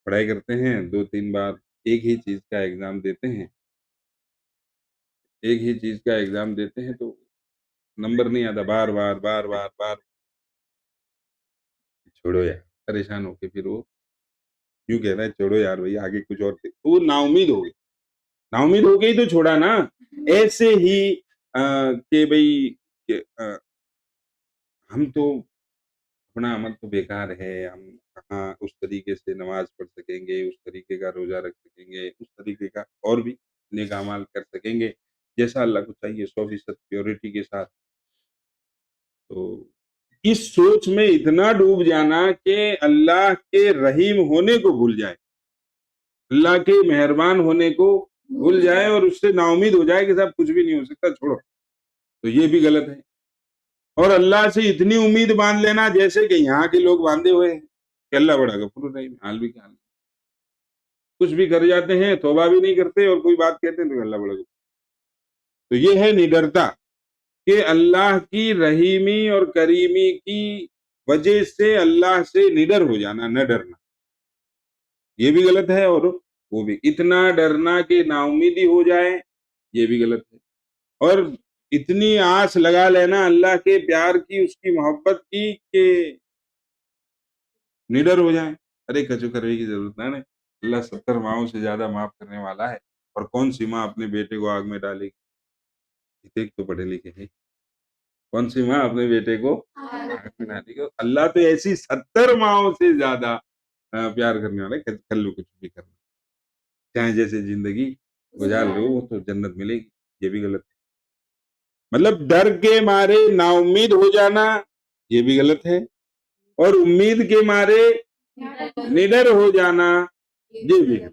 پڑھائی کرتے ہیں، 2-3 بار ایک ہی چیز کا ایگزام دیتے ہیں، ایک ہی چیز کا ایگزام دیتے ہیں تو نمبر نہیں آتا، بار بار بار بار بار، چھوڑو یار، پریشان ہو کے پھر وہ یوں کہہ رہا ہے چھوڑو یار بھائی آگے کچھ اور وہ نا امید ہو گئی، نا امید ہو گئی تو چھوڑا نا۔ ایسے ہی کہ بھئی ہم تو اپنا عمل تو بیکار ہے، ہم کہاں اس طریقے سے نماز پڑھ سکیں گے، اس طریقے کا روزہ رکھ سکیں گے، اس طریقے کا اور بھی نیک اعمال کر سکیں گے جیسا اللہ کو چاہیے 100% پیورٹی کے ساتھ۔ تو اس سوچ میں اتنا ڈوب جانا کہ اللہ کے رحیم ہونے کو بھول جائے، اللہ کے مہربان ہونے کو بھول جائے اور اس سے نا امید ہو جائے کہ صاحب کچھ بھی نہیں ہو سکتا، چھوڑو، تو یہ بھی غلط ہے۔ اور اللہ سے اتنی امید باندھ لینا جیسے کہ یہاں کے لوگ باندھے ہوئے ہیں کہ اللہ بڑا غفور رحیم، حال بھی کیا حال، کچھ بھی کر جاتے ہیں، توبہ بھی نہیں کرتے، اور کوئی بات کہتے ہیں تو اللہ بڑا غفور۔ تو یہ ہے نڈرتا کہ اللہ کی رحیمی اور کریمی کی وجہ سے اللہ سے نڈر ہو جانا، نہ ڈرنا، یہ بھی غلط ہے، اور وہ بھی اتنا ڈرنا کہ نا امیدی ہو جائے، یہ بھی غلط ہے۔ اور اتنی آس لگا لینا اللہ کے پیار کی، اس کی محبت کی کہ نڈر ہو جائیں، ارے کچو کرنے کی ضرورت نہ ہے، اللہ 70 ماؤں سے زیادہ معاف کرنے والا ہے، اور کون سی ماں اپنے بیٹے کو آگ میں ڈالے گی؟ ایک تو پڑھے لکھے ہیں، کون سی ماں اپنے بیٹے کو آگ میں ڈالے گی؟ اللہ تو ایسی 70 ماؤں سے زیادہ پیار کرنے والا ہے، کر لو کچھ بھی کرنا، چاہے جیسے زندگی گزار لو، وہ تو جنت ملے گی، یہ بھی غلط ہے۔ مطلب ڈر کے مارے نا امید ہو جانا، یہ بھی غلط ہے، اور امید کے مارے نڈر ہو جانا، یہ بھی ہے۔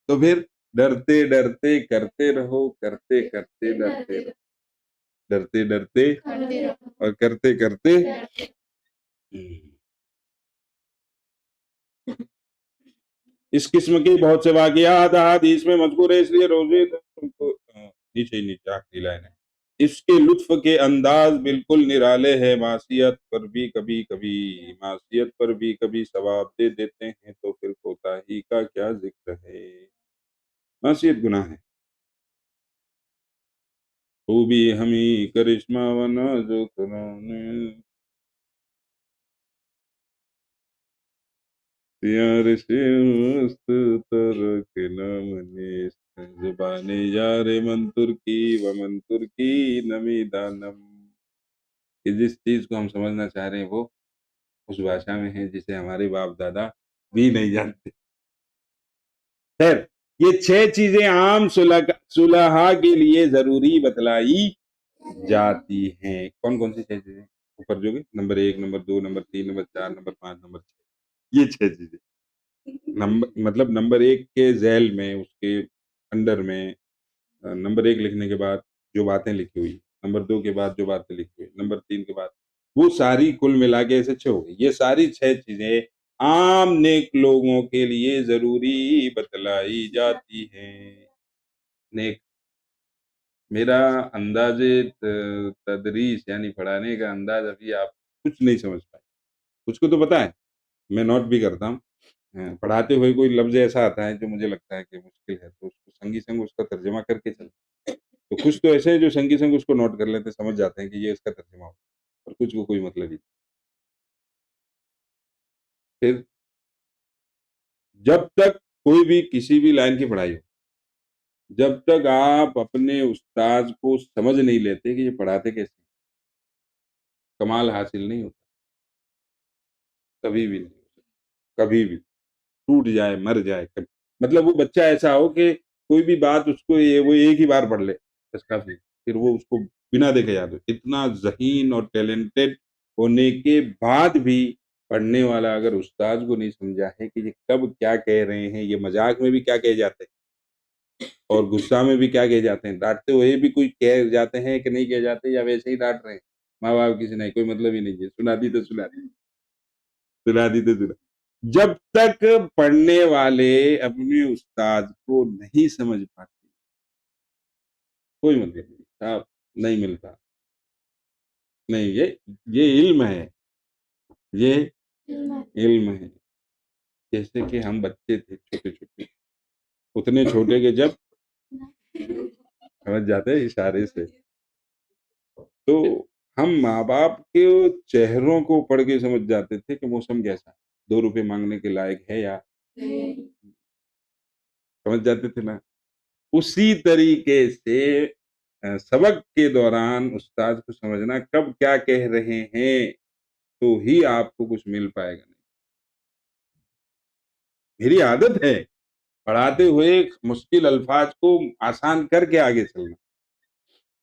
تو پھر ڈرتے ڈرتے کرتے رہو، کرتے کرتے ڈرتے رہو، ڈرتے ڈرتے اور کرتے کرتے۔ اس قسم کے بہت سے واقعات احادیث میں مذکور ہے، اس لیے روزے نیچے ہی نیچے آخری لائن ہے، اس کے لطف کے انداز بالکل نرالے ہے، معصیت پر بھی کبھی ثواب دے دیتے ہیں، تو پھر کوتاہی کا کیا ذکر ہے۔ معصیت گناہ ہے، خوبی ہمیں کرشمہ و نازو کرانے، یار سے مست ترک نام نیست، زبان یار من ترکی و من ترکی نمی دانم، کہ جس چیز کو ہم سمجھنا چاہ رہے ہیں وہ اس بھاشا میں ہے جسے ہمارے باپ دادا بھی نہیں جانتے۔ خیر، یہ 6 چیزیں عام صلحاء کے لیے ضروری بتلائی جاتی ہیں۔ کون کون سی 6 چیزیں؟ اوپر جو گے، number 1، number 2، number 3، number 4، number 5، number 6، یہ 6 چیزیں۔ مطلب نمبر 1 کے ذیل میں، اس کے انڈر میں، نمبر 1 لکھنے کے بعد جو باتیں لکھی ہوئی، نمبر 2 کے بعد جو باتیں لکھی ہوئی، نمبر 3 کے بعد، وہ ساری کل ملا کے ایسے 6 ہو گئی۔ یہ ساری 6 چیزیں عام نیک لوگوں کے لیے ضروری بتلائی جاتی ہیں۔ نیک، میرا انداز تدریس یعنی پڑھانے کا انداز ابھی آپ کچھ نہیں سمجھ پائے، کچھ کو تو پتا ہے، میں نوٹ بھی کرتا ہوں، پڑھاتے ہوئے کوئی لفظ ایسا آتا ہے جو مجھے لگتا ہے کہ مشکل ہے تو اس کو سنگی سنگ اس کا ترجمہ کر کے چلتا، تو کچھ تو ایسے ہیں جو سنگی سنگ اس کو نوٹ کر لیتے، سمجھ جاتے ہیں کہ یہ اس کا ترجمہ ہو، اور کچھ کو کوئی مطلب ہی نہیں۔ پھر جب تک کوئی بھی کسی بھی لائن کی پڑھائی ہو، جب تک آپ اپنے استاذ کو سمجھ نہیں لیتے کہ یہ پڑھاتے کیسے، کمال حاصل نہیں ہوتا، کبھی بھی نہیں ہو سکتا، کبھی بھی ٹوٹ جائے، مر جائے کبھی، مطلب وہ بچہ ایسا ہو کہ کوئی بھی بات اس کو وہ ایک ہی بار پڑھ لے، بس کافی، پھر وہ اس کو بنا دیکھے یاد ہو. اتنا ذہین اور ٹیلنٹڈ ہونے کے بعد بھی پڑھنے والا اگر استاد کو نہیں سمجھا ہے کہ یہ کب کیا کہہ رہے ہیں، یہ مذاق میں بھی کیا کہہ جاتے ہیں اور غصہ میں بھی کیا کہہ جاتے ہیں، ڈانٹتے ہوئے بھی کوئی کہہ جاتے ہیں کہ نہیں کہہ جاتے، یا ویسے ہی ڈانٹ رہے ہیں. ماں باپ کسی نہیں، کوئی مطلب ہی نہیں ہے، سنا دی تو سنا دی، سنا دی تو سنا. جب تک پڑھنے والے اپنے استاد کو نہیں سمجھ پاتے کوئی مطلب نہیں صاحب، نہیں ملتا. نہیں، یہ علم ہے، یہ علم ہے. جیسے کہ ہم بچے تھے چھوٹے چھوٹے، اتنے چھوٹے کہ جب سمجھ جاتے ہیں اشارے سے، تو ہم ماں باپ کے چہروں کو پڑھ کے سمجھ جاتے تھے کہ موسم کیسا ہے، 2 روپے مانگنے کے لائق ہے یا سمجھ جاتے تھے نا. اسی طریقے سے سبق کے دوران استاد کو سمجھنا کب کیا کہہ رہے ہیں تو ہی آپ کو کچھ مل پائے گا. نہیں، میری عادت ہے پڑھاتے ہوئے مشکل الفاظ کو آسان کر کے آگے چلنا.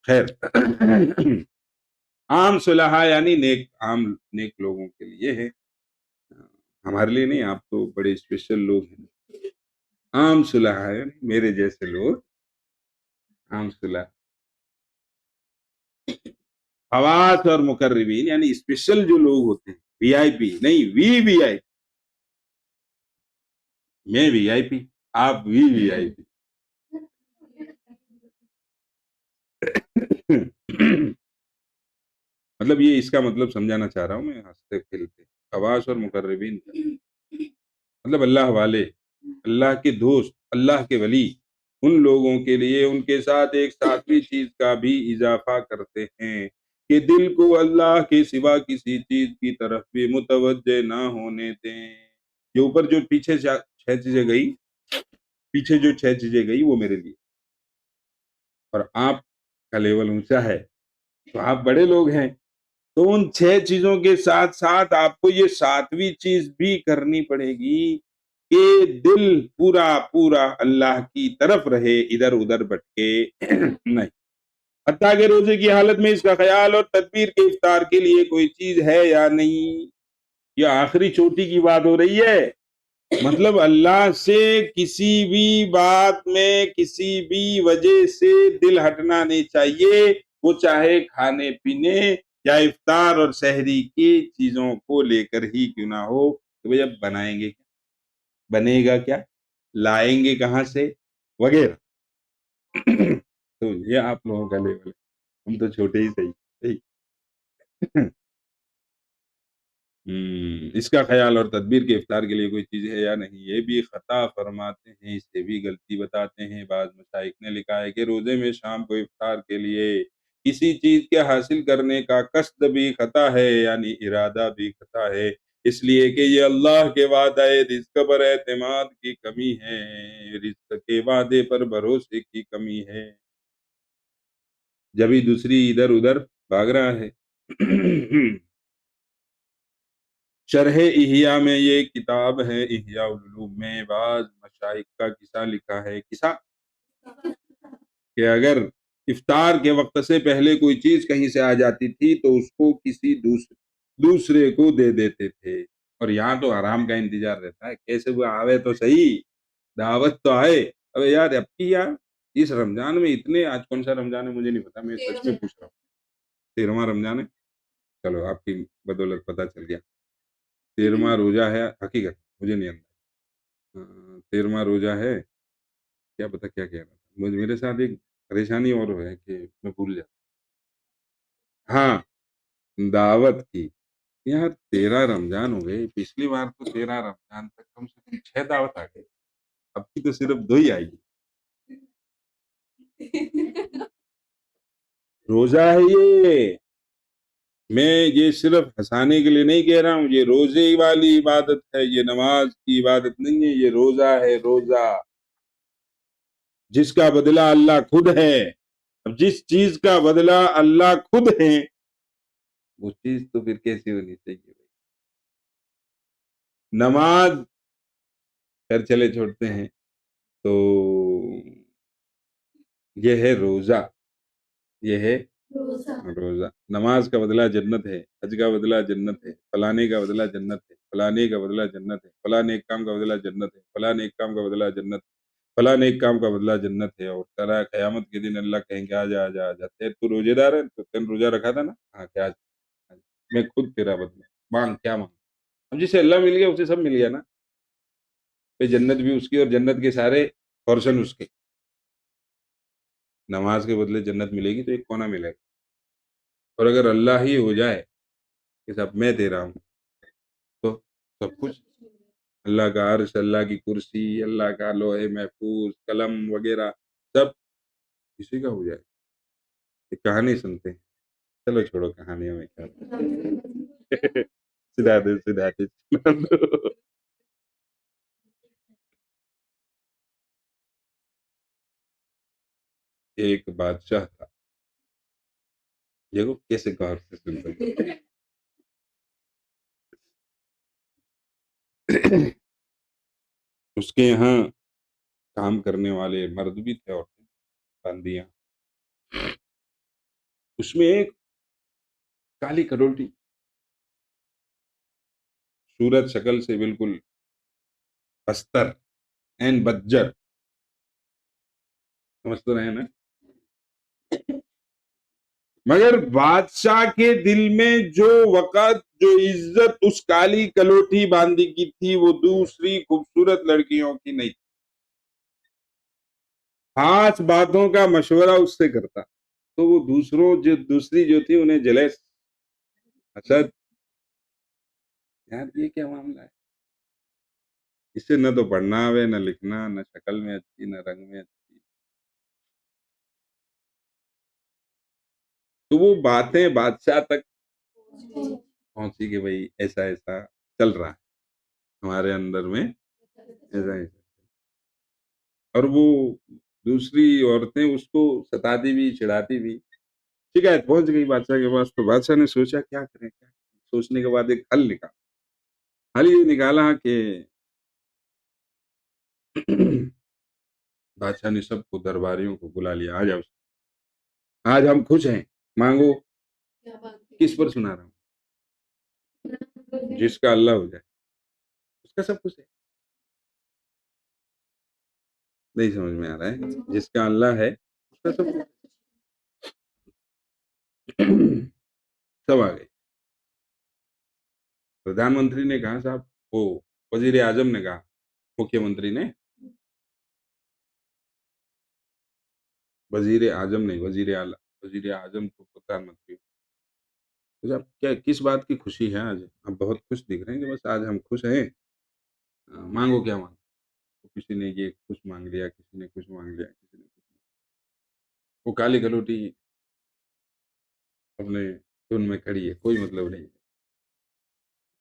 خیر، عام صلحاء یعنی عام نیک لوگوں کے لیے ہے، ہمارے لیے نہیں. آپ تو بڑے اسپیشل لوگ ہیں. عام صلحاء یعنی میرے جیسے لوگ، عام صلحاء. خواص اور مقربین یعنی اسپیشل جو لوگ ہوتے ہیں، وی آئی پی نہیں، وی آئی پی. میں وی آئی پی، آپ وی آئی پی. مطلب یہ اس کا مطلب سمجھانا چاہ رہا ہوں میں ہنستے کھیلتے. خواص اور مقربین مطلب اللہ والے، اللہ کے دوست، اللہ کے ولی. ان لوگوں کے لیے ان کے ساتھ ایک ساتویں چیز کا بھی اضافہ کرتے ہیں کہ دل کو اللہ کے سوا کسی چیز کی طرف بھی متوجہ نہ ہونے دیں. یہ اوپر جو پیچھے 6 چیزیں گئی، پیچھے جو 6 چیزیں گئی وہ میرے لیے، اور آپ کا لیول اونچا ہے تو آپ بڑے لوگ ہیں، تو ان 6 چیزوں کے ساتھ ساتھ آپ کو یہ 7ویں چیز بھی کرنی پڑے گی کہ دل پورا پورا اللہ کی طرف رہے، ادھر ادھر بھٹکے نہیں. حتیٰ کہ روزے کی حالت میں اس کا خیال اور تدبیر کے افطار کے لیے کوئی چیز ہے یا نہیں. یہ آخری چوٹی کی بات ہو رہی ہے. مطلب اللہ سے کسی بھی بات میں کسی بھی وجہ سے دل ہٹنا نہیں چاہیے، وہ چاہے کھانے پینے یا افطار اور سحری کی چیزوں کو لے کر ہی کیوں نہ ہو کہ بھئی اب بنائیں گے کیا، بنے گا کیا، لائیں گے کہاں سے، وغیرہ. تو یہ آپ لوگوں کا لیول ہے، ہم تو چھوٹے ہی صحیح. اس کا خیال اور تدبیر کے افطار کے لیے کوئی چیز ہے یا نہیں، یہ بھی خطا فرماتے ہیں، اس سے بھی غلطی بتاتے ہیں. بعض مشائخ نے لکھا ہے کہ روزے میں شام کو افطار کے لیے کسی چیز کے حاصل کرنے کا قصد بھی خطا ہے، یعنی ارادہ بھی خطا ہے، اس لیے کہ یہ اللہ کے وعدہ رزق پر اعتماد کی کمی ہے، رزق کے وعدے پر بھروسے کی کمی ہے، جبھی دوسری ادھر ادھر بھاگ رہا ہے. شرح احیاء میں یہ کتاب ہے، احیاء العلوم میں بعض مشائخ کا قصہ لکھا ہے. قصہ کہ اگر افطار کے وقت سے پہلے کوئی چیز کہیں سے آ جاتی تھی تو اس کو کسی دوسرے کو دے دیتے تھے. اور یہاں تو حرام کا انتظار رہتا ہے، کیسے وہ آوے تو صحیح، دعوت تو آئے. ابے یار اب کی یار اس رمضان میں اتنے، آج کون سا رمضان ہے مجھے نہیں پتا، میں سچ میں پوچھ رہا ہوں. 13واں رمضان ہے، چلو آپ کی بدولت پتہ چل گیا. 13واں روزہ ہے، حقیقت مجھے نہیں آتا. 13واں روزہ ہے، کیا پتا کیا کہہ رہا تھا. میرے ساتھ ایک پریشانی اور ہے کہ میں بھول جاتا. ہاں، دعوت کی. یار 13 رمضان ہو گئے، پچھلی بار تو 13 رمضان تک کم سے کم 6 دعوت آ گئی، اب کی تو صرف 2 ہی آئی. روزہ ہے یہ، میں یہ صرف ہنسانے کے لیے نہیں کہہ رہا ہوں، یہ روزے والی عبادت ہے، یہ نماز کی عبادت نہیں ہے، یہ روزہ ہے. روزہ جس کا بدلہ اللہ خود ہے. اب جس چیز کا بدلہ اللہ خود ہے وہ چیز تو پھر کیسی ہونی چاہیے. نماز خیر چلے چھوڑتے ہیں. تو یہ ہے روزہ، یہ ہے روزہ، نماز کا بدلہ جنت ہے، حج کا بدلہ جنت ہے، فلانے کا بدلہ جنت ہے، فلانے کا بدلہ جنت ہے، فلاں نیک کام کا بدلہ جنت ہے، فلاں نیک کام کا بدلہ جنت ہے، فلاں نیک کام کا بدلہ جنت ہے، اور کل قیامت کے دن اللہ کہیں گے آجا آجا آجا، تو روزے دار ہے تو تین روزہ رکھا تھا نا، ہاں کیا میں خود تیرا بدلہ مانگ، کیا مانگ، اب جسے اللہ مل گیا اسے سب مل گیا نا، پہ جنت بھی اس کی اور جنت کے سارے پورشن اس کے، نماز کے بدلے جنت ملے گی تو ایک کونا ملے گا، اور اگر اللہ ہی ہو جائے کہ سب میں دے رہا ہوں تو سب کچھ، اللہ کا عرش، اللہ کی کرسی، اللہ کا لوح محفوظ، قلم وغیرہ سب کسی کا ہو جائے، ایک کہانی سنتے ہیں، چلو چھوڑو کہانیوں میں کیا سنا دے سنا دو۔ ایک بادشاہ تھا، دیکھو کیسے غور سے سن سکتے ہیں۔ اس کے یہاں کام کرنے والے مرد بھی تھے، عورتیں، باندیاں، اس میں ایک کالی کروٹی، صورت شکل سے بالکل بستر، این بجر، سمجھ تو رہے ہیں نا، مگر بادشاہ کے دل میں جو وقت جو عزت اس کالی کلوٹی باندی کی تھی وہ دوسری خوبصورت لڑکیوں کی نہیں تھی، 5 باتوں کا مشورہ اس سے کرتا تو وہ دوسری جو تھی انہیں جلیس، حسد، یار یہ کیا معاملہ ہے، اس سے نہ تو پڑھنا آوے، نہ لکھنا، نہ شکل میں اچھی، نہ رنگ میں اچھی، تو وہ باتیں بادشاہ تک پہنچی کہ بھئی ایسا ایسا چل رہا ہے ہمارے اندر میں، ایسا ایسا، اور وہ دوسری عورتیں اس کو ستاتی بھی، چڑھاتی بھی، شکایت پہنچ گئی بادشاہ کے پاس، تو بادشاہ نے سوچا کیا کریں کیا کریں، سوچنے کے بعد ایک حل نکالا، حل یہ نکالا کہ بادشاہ نے سب کو درباریوں کو بلا لیا، آ جاؤ آج ہم خوش ہیں، مانگو، کس پر سنا رہا ہوں، جس کا اللہ ہو جائے اس کا سب کچھ ہے، نہیں سمجھ میں آ رہا ہے، جس کا اللہ ہے اس کا سب کچھ، سب آ گئے، پردھان منتری نے کہا صاحب، وہ وزیر اعظم نے کہا، مکھیہ منتری نے، وزیر اعظم نہیں، وزیر اعلیٰ، وزیر اعظم تو پردھان منتری، صاحب کیا کس بات کی خوشی ہے آج، آپ بہت خوش دکھ رہے ہیں کہ بس آج ہم خوش ہیں، مانگو کیا مانگو، تو کسی نے یہ کچھ مانگ لیا، کسی نے کچھ مانگ لیا، کسی نے کچھ مانگ لیا، وہ کالی کلوٹی اپنے دھن میں کھڑی ہے، کوئی مطلب نہیں،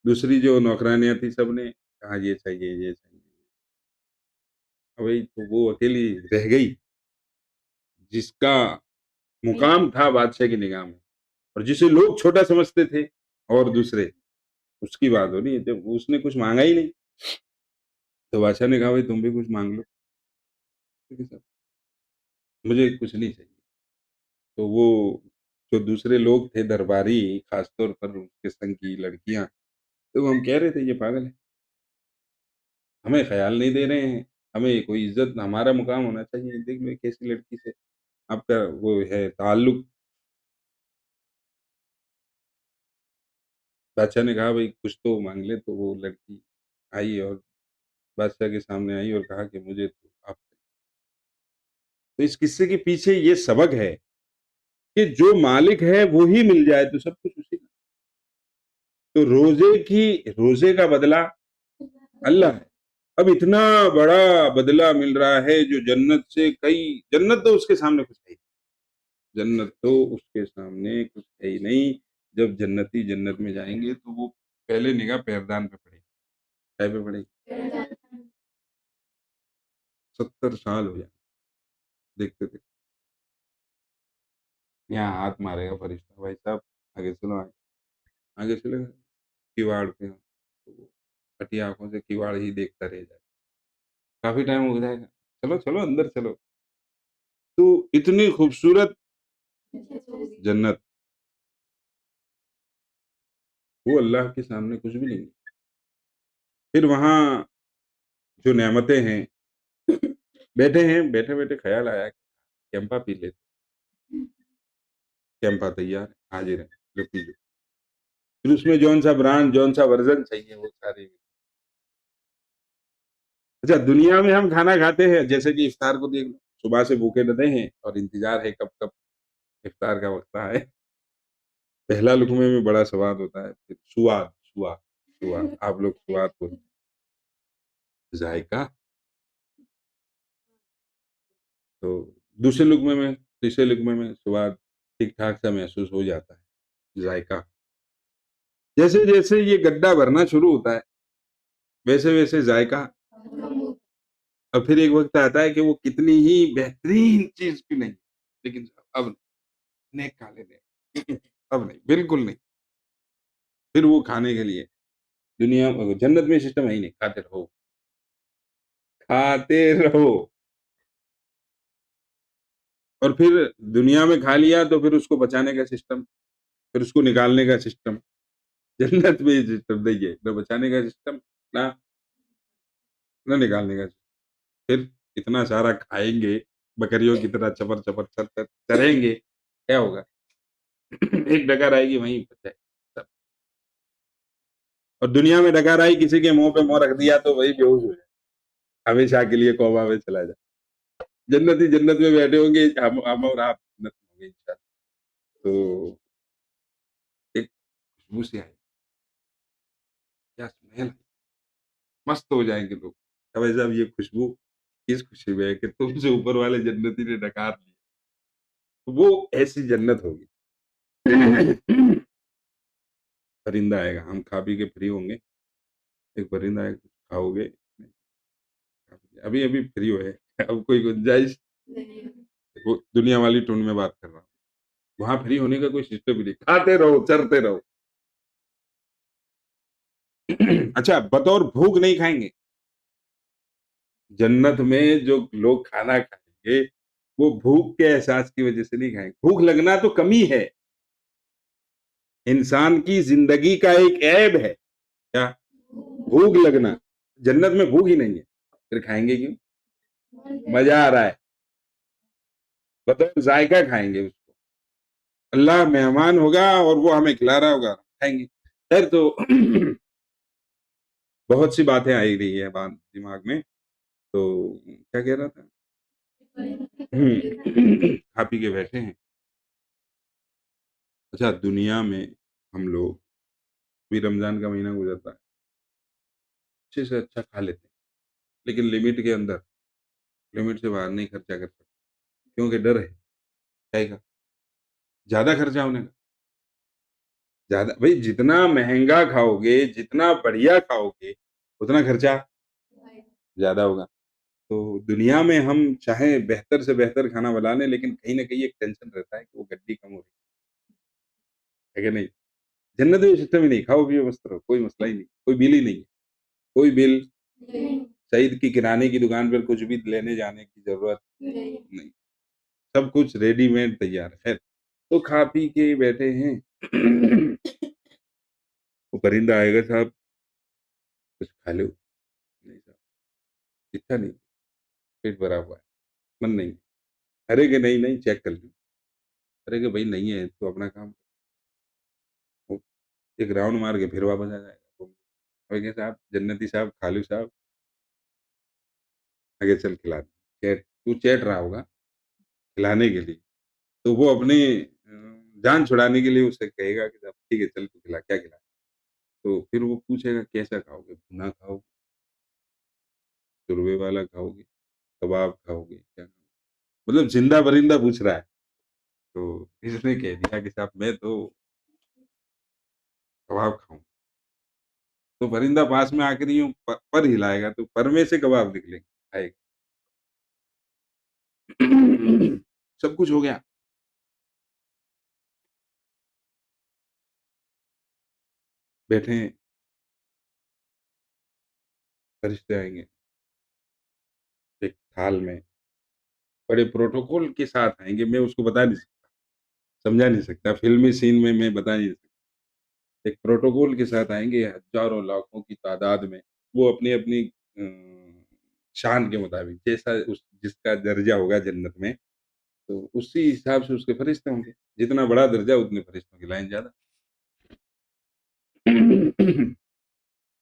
دوسری جو نوکرانیاں تھی سب نے کہا یہ چاہیے یہ چاہیے، بھائی تو وہ اکیلی رہ گئی جس کا مقام تھا بادشاہ کی نگاہ میں، اور جسے لوگ چھوٹا سمجھتے تھے، اور دوسرے، اس کی بات ہو رہی ہے، جب اس نے کچھ مانگا ہی نہیں تو بادشاہ نے کہا بھائی تم بھی کچھ مانگ لو، ٹھیک ہے صاحب، مجھے کچھ نہیں چاہیے، تو وہ جو دوسرے لوگ تھے درباری، خاص طور پر اس کے سنگ کی لڑکیاں، تو ہم کہہ رہے تھے یہ پاگل ہے، ہمیں خیال نہیں دے رہے ہیں، ہمیں کوئی عزت، ہمارا مقام ہونا چاہیے، دیکھ لیں کیسی لڑکی سے آپ کا وہ ہے تعلق، بادشاہ نے کہا بھائی کچھ تو مانگ لے، تو وہ لڑکی آئی اور بادشاہ کے سامنے آئی اور کہا کہ مجھے تو آپ، تو اس قصے کے پیچھے یہ سبق ہے کہ جو مالک ہے وہی مل جائے تو سب کچھ اسی کا، تو روزے کا بدلہ اللہ ہے، اب اتنا بڑا بدلہ مل رہا ہے جو جنت سے کئی، جنت تو اس کے سامنے کچھ ہے ہی، جنت تو اس کے سامنے کچھ ہے ہی نہیں، جب جنتی جنت میں جائیں گے تو وہ پہلے نگاہ پیردان پہ پڑے گی، کیا پہ پڑے گی، 70 سال ہو جائے دیکھتے دیکھتے، یہاں ہاتھ مارے گا فرشتہ، بھائی صاحب آگے چلو، آگے چلے گا، کیواڑ پہ تو وہ پھٹی آنکھوں سے کیواڑ ہی دیکھتا رہ جائے، کافی ٹائم ہو جائے گا، چلو چلو اندر چلو، تو اتنی خوبصورت جنت وہ اللہ کے سامنے کچھ بھی نہیں ہے۔ پھر وہاں جو نعمتیں ہیں، بیٹھے ہیں، بیٹھے بیٹھے خیال آیا کہ کیمپا پی لیتے، کیمپا تیار ہے، حاضر ہے، لو پی لو۔ پھر اس میں جون سا برانڈ، جون سا ورژن چاہیے وہ سارے۔ اچھا دنیا میں ہم کھانا کھاتے ہیں، جیسے کہ افطار کو دیکھ لو، صبح سے بھوکے ڈٹے ہیں اور انتظار ہے کب کب افطار کا وقت آئے۔ پہلا لقمے میں بڑا سواد ہوتا ہے، پھر سواد، سواد، سواد، آپ لوگ سواد کو ذائقہ، تو دوسرے لقمے میں، تیسرے لقمے میں سواد ٹھیک ٹھاک سا محسوس ہو جاتا ہے، ذائقہ۔ جیسے جیسے یہ گڈھا بھرنا شروع ہوتا ہے ویسے ویسے ذائقہ، اور پھر ایک وقت آتا ہے کہ وہ کتنی ہی بہترین چیز بھی نہیں، لیکن اب نیک کھا لیتے، اب نہیں، بالکل نہیں، پھر وہ کھانے کے لیے دنیا جنت میں سسٹم ہے ہی نہیں، کھاتے رہو، کھاتے رہو، اور پھر دنیا میں کھا لیا تو پھر اس کو بچانے کا سسٹم، پھر اس کو نکالنے کا سسٹم۔ جنت میں یہ سسٹم نہیں ہے، نہ بچانے کا سسٹم، نہ نہ نکالنے کا سسٹم۔ پھر اتنا سارا کھائیں گے، بکریوں کی طرح چپر چپر چر چر چریں گے، کیا ہوگا؟ ایک ڈگر آئے گی وہیں پہ جائے سب۔ اور دنیا میں ڈگر آئی، کسی کے منہ پہ منہ رکھ دیا تو وہی بے ہوش ہو جائے، ہمیشہ کے لیے کوما میں چلا جائے۔ جنتی جنت میں بیٹھے ہوں گے، ہم اور آپ جنت میں ہوں گے انشاءاللہ۔ تو ایک خوشبو سے آئی، کیا اسمیل، مست ہو جائیں گے لوگ۔ اب صاحب یہ خوشبو کس خوشی میں ہے کہ تم سے اوپر والے جنتی نے ڈکار لی، وہ ایسی جنت ہوگی۔ پرندہ آئے گا، ہم کھا پی کے فری ہوں گے، ایک پرندہ آئے گا، کھاؤ گے؟ ابھی ابھی فری ہوئے، اب کوئی گنجائش، وہ دنیا والی ٹون میں بات کر رہا ہوں، وہاں فری ہونے کا کوئی سسٹم ہی نہیں، کھاتے رہو، چرتے رہو۔ اچھا بطور بھوک نہیں کھائیں گے، جنت میں جو لوگ کھانا کھائیں گے وہ بھوک کے احساس کی وجہ سے نہیں کھائیں گے، بھوک لگنا تو کمی ہے، انسان کی زندگی کا ایک عیب ہے، کیا؟ بھوک لگنا۔ جنت میں بھوک ہی نہیں ہے، پھر کھائیں گے کیوں؟ مزہ آ رہا ہے، بطور ذائقہ کھائیں گے اس کو، اللہ مہمان ہوگا اور وہ ہمیں کھلا رہا ہوگا، کھائیں گے۔ خیر تو بہت سی باتیں آئی رہی ہے بات دماغ میں، تو کیا کہہ رہا تھا؟ کھا پی کے بیٹھے ہیں۔ اچھا دنیا میں ہم لوگ بھی رمضان کا مہینہ گزرتا ہے، اچھے سے اچھا کھا لیتے ہیں، لیکن لمٹ کے اندر، لمٹ سے باہر نہیں خرچہ کر سکتے، کیونکہ ڈر ہے کھائے گا زیادہ خرچہ ہونے کا، زیادہ بھائی جتنا مہنگا کھاؤ گے، جتنا بڑھیا کھاؤ گے، اتنا خرچہ زیادہ ہوگا۔ تو دنیا میں ہم چاہیں بہتر سے بہتر کھانا بنا لیں، لیکن کہیں نہ کہیں ایک ٹینشن رہتا ہے کہ وہ گڈی کم ہو رہی ہے کہ نہیں؟ جنت میں سسٹم ہی نہیں، کھاؤ پیو مست رہو، کوئی مسئلہ ہی نہیں، کوئی بل ہی نہیں ہے، کوئی بل، سعید کی کرانے کی دکان پر کچھ بھی لینے جانے کی ضرورت نہیں، سب کچھ ریڈی میڈ تیار ہے۔ خیر تو کھا پی کے بیٹھے ہیں، وہ پرندہ آئے گا، صاحب کچھ کھا لو، نہیں صاحب اچھا نہیں، پیٹ بھرا ہوا ہے، من نہیں، ارے کہ نہیں نہیں چیک کر لوں، ارے کہ بھائی نہیں ہے تو اپنا کام، وہ ایک راؤنڈ مار کے پھر واپس آ جائے گا، ارے کہ صاحب جنتی صاحب، خالو صاحب، آگے چل کھلا دیں، تو چیٹ رہا ہوگا کھلانے کے لیے، تو وہ اپنی جان چھڑانے کے لیے اسے کہے گا کہ صاحب ٹھیک ہے چل تو کھلا، کیا کھلا؟ تو پھر وہ پوچھے گا کیسا کھاؤ گے، بھنا کھاؤ گے، شوربے والا کھاؤ گے، کباب کھاؤ گے، کیا کھاؤ گے؟ مطلب زندہ پرندہ پوچھ رہا ہے، تو اس نے کہہ دیا کہ صاحب میں تو کباب کھاؤں، تو پرندہ پاس میں آ کر یوں پر ہلائے گا تو پر میں سے کباب نکلیں گے، کھائے گا۔ سب کچھ ہو گیا، بیٹھے ہیں، فرشتے آئیں گے ایک تھال میں، بڑے پروٹوکول کے ساتھ آئیں گے، میں اس کو بتا نہیں سکتا، سمجھا نہیں سکتا، فلمی سین میں بتا نہیں سکتا. ایک پروٹوکول کے ساتھ آئیں گے ہزاروں لاکھوں کی تعداد میں، وہ اپنی اپنی شان کے مطابق جیسا جس کا درجہ ہوگا جنت میں تو اسی حساب سے اس کے فرشتے ہوں گے. جتنا بڑا درجہ اتنے فرشتوں کی لائن زیادہ.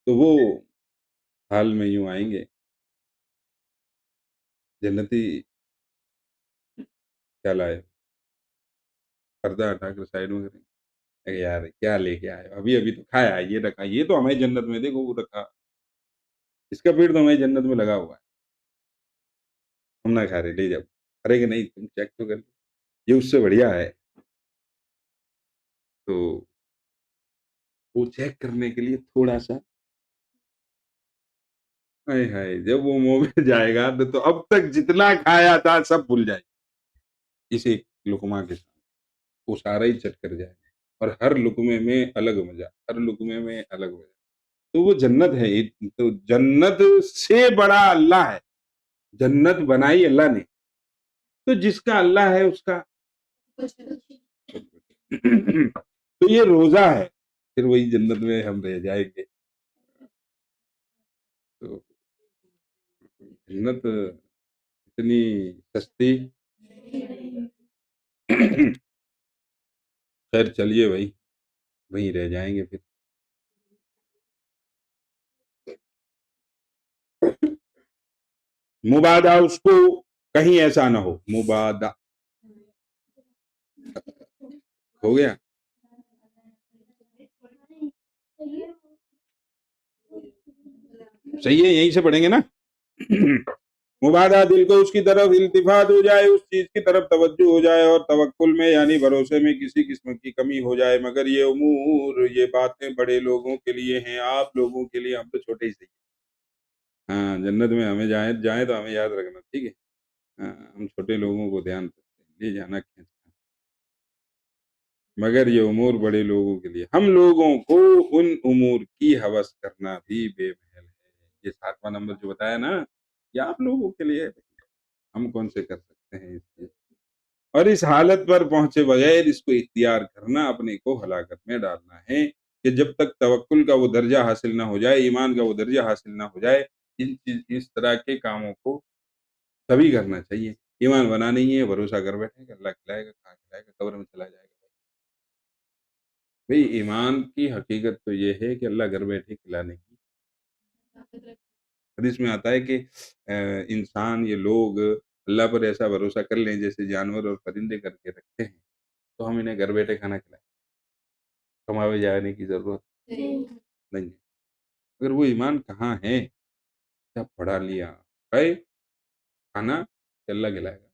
تو وہ حال میں یوں آئیں گے جنتی. کیا لائے پردہ ہٹا کر سائڈ میں کریں گے یار کیا لے کے آئے ابھی تو کھایا یہ رکھا یہ تو ہمیں جنت میں دیکھو وہ رکھا اس کا پیڑ تو ہمیں جنت میں لگا ہوا ہے ہم نہ کھا رہے لے جاؤ. ارے کہ نہیں تم چیک تو کر یہ اس سے بڑھیا ہے. تو وہ چیک کرنے کے لیے تھوڑا سا ہائے جب وہ منہ میں جائے گا تو اب تک جتنا کھایا تھا سب بھول جائے اس ایک لقمہ کے ساتھ وہ سارا ہی چٹ کر جائے گا اور ہر لقمے میں الگ مزہ ہر لقمے میں الگ مزہ. تو وہ جنت ہے تو جنت سے بڑا اللہ ہے. جنت بنائی اللہ نے تو جس کا اللہ ہے اس کا تو یہ روزہ ہے پھر وہی جنت میں ہم رہ جائیں گے. تو جنت اتنی سستی. خیر چلیے بھائی وہیں رہ جائیں گے پھر. مبادہ اس کو کہیں ایسا نہ ہو. مبادہ ہو گیا. صحیح ہے یہیں سے پڑھیں گے نا. مبادہ دل کو اس کی طرف التفات ہو جائے اس چیز کی طرف توجہ ہو جائے اور توکل میں یعنی بھروسے میں کسی قسم کی کمی ہو جائے. مگر یہ امور یہ باتیں بڑے لوگوں کے لیے ہیں آپ لوگوں کے لیے ہم تو چھوٹے ہی صحیح. ہاں جنت میں ہمیں جائیں تو ہمیں یاد رکھنا ٹھیک ہے. ہاں ہم چھوٹے لوگوں کو دھیان رکھتے ہیں لے جانا کھینچ مگر یہ امور بڑے لوگوں کے لیے ہم لوگوں کو ان امور کی ہوس کرنا بھی بے محل ہے. یہ 7واں نمبر جو بتایا نا یہ آپ لوگوں کے لیے ہم کون سے کر سکتے ہیں اس چیز اور اس حالت پر پہنچے بغیر اس کو اختیار کرنا اپنے کو ہلاکت میں ڈالنا ہے کہ جب تک توکل کا وہ درجہ حاصل نہ ہو جائے ایمان کا وہ درجہ حاصل نہ ہو جائے اس طرح کے کاموں کو تبھی کرنا چاہیے. ایمان بنا نہیں ہے بھروسہ کر بیٹھے کہ اللہ کھلائے گا کھا کھلائے گا قبر میں چلا جائے گا. بھئی ایمان کی حقیقت تو یہ ہے کہ اللہ گھر بیٹھے کھلانے کی. حدیث میں آتا ہے کہ انسان یہ لوگ اللہ پر ایسا بھروسہ کر لیں جیسے جانور اور پرندے کر کے رکھتے ہیں تو ہم انہیں گھر بیٹھے کھانا کھلائیں کماوے جانے کی ضرورت نہیں ہے. اگر وہ ایمان کہاں ہے جب پڑھا لیا بھائی کھانا کہ اللہ کھلائے گا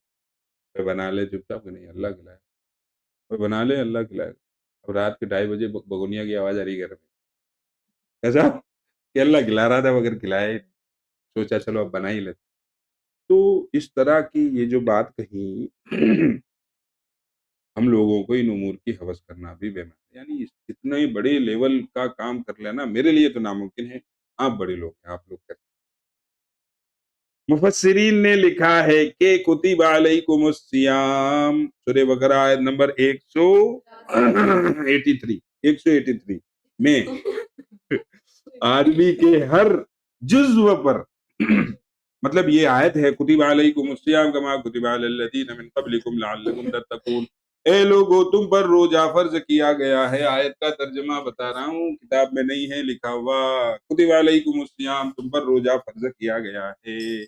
کوئی بنا لے چپ چاپ کہ نہیں اللہ کھلائے گا کوئی بنا لے اللہ کھلائے گا. اب رات کے 2:30 بجے بگونیا کی آواز آ رہی گھر میں کیسا کہ اللہ کھلا رہا تھا مگر کھلایا سوچا چلو اب بنا ہی لیتے. تو اس طرح کی یہ جو بات کہیں ہم لوگوں کو ان امور کی ہوس کرنا بھی بے معنی یعنی اتنے بڑے لیول کا کام کر لینا میرے لیے تو ناممکن ہے. آپ بڑے لوگ ہیں آپ لوگ کرتے. مفسرین نے لکھا ہے کہ کتب علیکم الصیام سورہ بقرہ آیت نمبر 183 میں آدمی کے ہر جزو پر مطلب یہ آیت ہے کتب علیکم الصیام کما کتب علی الذین من قبلکم لعلکم تتقون. اے لوگو تم پر روزہ فرض کیا گیا ہے. آیت کا ترجمہ بتا رہا ہوں کتاب میں نہیں ہے لکھا ہوا. کتب علیکم الصیام تم پر روزہ فرض کیا گیا ہے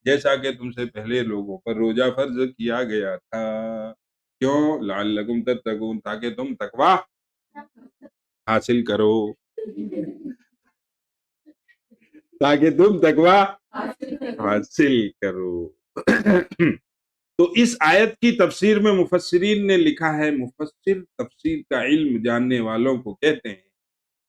جیسا کہ تم سے پہلے لوگوں پر روزہ فرض کیا گیا تھا. کیوں لعلکم تتقون تاکہ تم تقوی حاصل کرو تاکہ تم تقوی حاصل کرو. تو اس آیت کی تفسیر میں مفسرین نے لکھا ہے مفسر تفسیر کا علم جاننے والوں کو کہتے ہیں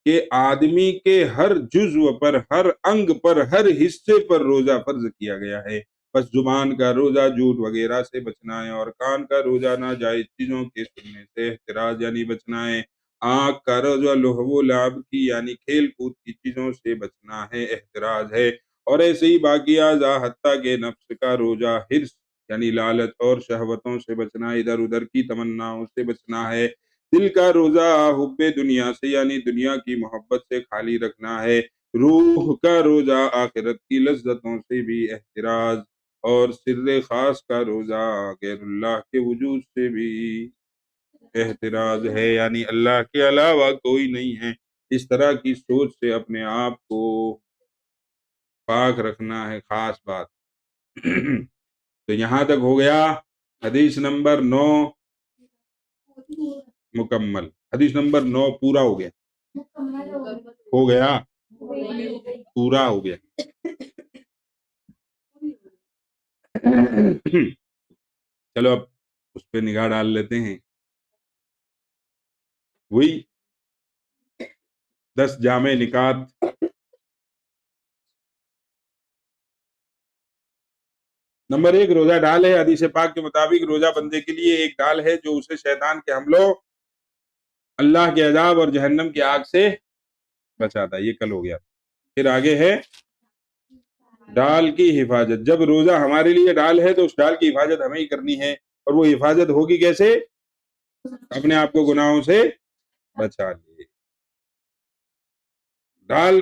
کہ آدمی کے ہر جزو پر ہر انگ پر ہر حصے پر روزہ فرض کیا گیا ہے. بس زبان کا روزہ جھوٹ وغیرہ سے بچنا ہے اور کان کا روزہ ناجائز چیزوں کے سننے سے احتراز یعنی بچنا ہے. آنکھ کا روزہ لہو و لعب کی یعنی کھیل کود کی چیزوں سے بچنا ہے احتراز ہے. اور ایسے ہی باقی اعضاء حتیٰ کہ نفس کا روزہ حرص یعنی لالچ اور شہوتوں سے بچنا، ادھر ادھر کی تمناؤں سے بچنا ہے۔ دل کا روزہ حب دنیا سے یعنی دنیا کی محبت سے خالی رکھنا ہے۔ روح کا روزہ آخرت کی لذتوں سے بھی احتراز، اور سر خاص کا روزہ غیر اللہ کے وجود سے بھی احتراز ہے، یعنی اللہ کے علاوہ کوئی نہیں ہے۔ اس طرح کی سوچ سے اپنے آپ کو پاک رکھنا ہے، خاص بات۔ تو یہاں تک ہو گیا حدیث نمبر 9 مکمل، حدیث نمبر 9 پورا ہو گیا، ہو گیا پورا ہو گیا۔ چلو اب اس پہ نگاہ ڈال لیتے ہیں، وہی 10 جامع نکات۔ نمبر 1 روزہ ڈال ہے۔ حدیث پاک کے مطابق روزہ بندے کے لیے ایک ڈال ہے جو اسے شیطان کے حملوں، اللہ کے عذاب اور جہنم کی آگ سے بچاتا ہے۔ یہ کل ہو گیا۔ پھر آگے ہے ڈال کی حفاظت۔ جب روزہ ہمارے لیے ڈال ہے تو اس ڈال کی حفاظت ہمیں ہی کرنی ہے، اور وہ حفاظت ہوگی کیسے؟ اپنے آپ کو گناہوں سے بچا لیے۔ ڈال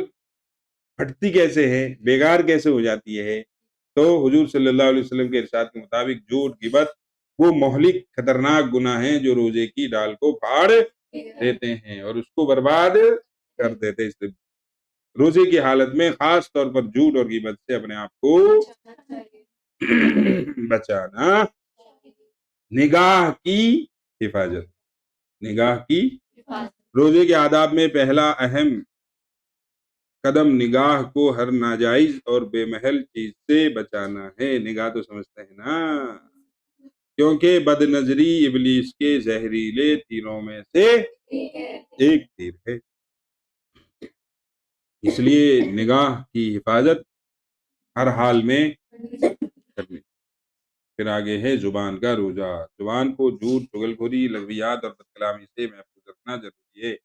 پھٹتی کیسے ہے، بیگار کیسے ہو جاتی ہے؟ تو حضور صلی اللہ علیہ وسلم کے ارشاد کے مطابق جھوٹ، غیبت وہ مہلک خطرناک گناہ ہیں جو روزے کی ڈال کو پھاڑ دیتے ہیں اور اس کو برباد کر دیتے ہیں۔ اس لیے روزے کی حالت میں خاص طور پر جھوٹ اور غیبت سے اپنے آپ کو بچانا۔ نگاہ کی حفاظت، نگاہ کی روزے کے آداب میں پہلا اہم قدم نگاہ کو ہر ناجائز اور بے محل چیز سے بچانا ہے۔ نگاہ تو سمجھتے ہیں نا، کیونکہ بد نظری ابلیس کے زہریلے تیروں میں سے ایک تیر ہے، اس لیے نگاہ کی حفاظت ہر حال میں کرنی۔ پھر آگے ہے زبان کا روزہ۔ زبان کو جھوٹ، چغل خوری، لغویات اور بد کلامی سے محفوظ رکھنا ضروری ہے۔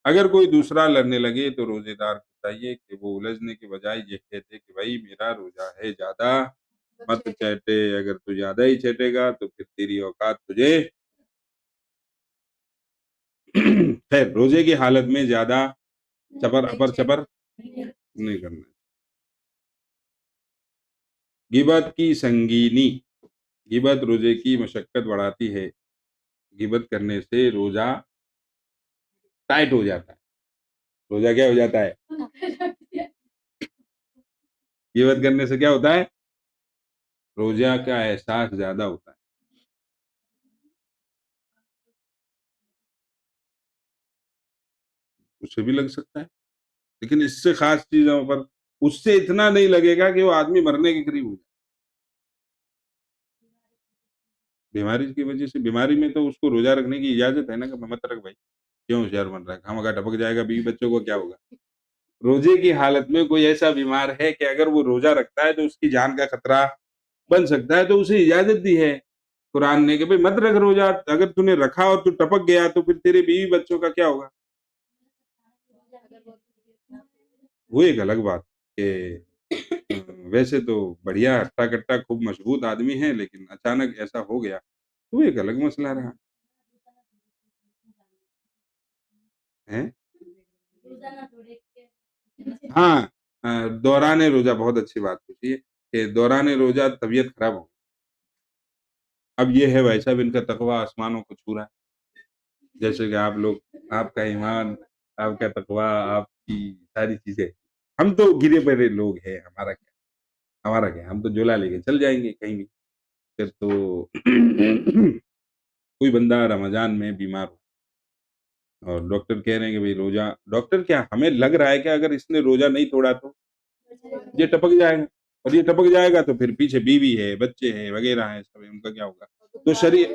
اگر کوئی دوسرا لڑنے لگے تو روزے دار کو چاہیے کہ وہ الجھنے کے بجائے یہ کہتے کہ بھائی میرا روزہ ہے، زیادہ مت چیٹے، اگر تو زیادہ ہی چیٹے گا تو پھر تیری اوقات تجھے خیر روزے کی حالت میں زیادہ چپر اپر چپر نہیں کرنا۔ غیبت کی سنگینی، غیبت روزے کی مشقت بڑھاتی ہے۔ غیبت کرنے سے روزہ ٹائٹ ہو جاتا ہے۔ روزہ کیا ہو جاتا ہے؟ غیبت کرنے سے کیا ہوتا ہے؟ روزہ کا احساس زیادہ ہوتا ہے۔ اسے بھی لگ سکتا ہے، لیکن اس سے خاص چیزوں پر اس سے اتنا نہیں لگے گا کہ وہ آدمی مرنے کے قریب ہو جائے۔ بیماری کی وجہ سے، بیماری میں تو اس کو روزہ رکھنے کی اجازت ہے نا کہ مت رکھ بھائی، کیوں ہوشیار بن رہا ہے، ہم اگر ٹپک جائے گا بیوی بچوں کو کیا ہوگا۔ روزے کی حالت میں کوئی ایسا بیمار ہے کہ اگر وہ روزہ رکھتا ہے تو اس کی جان کا خطرہ بن سکتا ہے، تو اسے اجازت دی ہے قرآن نے کہ بھائی مت رکھ روزہ۔ اگر تو نے رکھا اور تو ٹپک گیا تو پھر تیرے بیوی بچوں کا کیا ہوگا؟ وہ ایک الگ بات کہ ویسے تو بڑھیا ہٹا کٹا خوب مضبوط آدمی ہے، لیکن اچانک ایسا ہو گیا تو ایک الگ مسئلہ رہا ہے۔ ہاں دوران روزہ، بہت اچھی بات پوچھی ہے کہ دوران روزہ طبیعت خراب ہو، اب یہ ہے بھائی صاحب ان کا تقویٰ آسمانوں کو چھو رہا ہے، جیسے کہ آپ لوگ، آپ کا ایمان، آپ کا تقویٰ، آپ کی ساری چیزیں، ہم تو گرے پڑے لوگ ہیں، ہمارا کیا، ہم تو جولا لے کے چل جائیں گے کہیں بھی۔ پھر تو کوئی بندہ رمضان میں بیمار ہو اور ڈاکٹر کہہ رہے ہیں کہ بھائی روزہ، ڈاکٹر کیا ہمیں لگ رہا ہے کہ اگر اس نے روزہ نہیں توڑا تو یہ ٹپک جائے گا، اور یہ ٹپک جائے گا تو پھر پیچھے بیوی ہے، بچے ہیں وغیرہ ہیں، سب ان کا کیا ہوگا؟ تو شریعت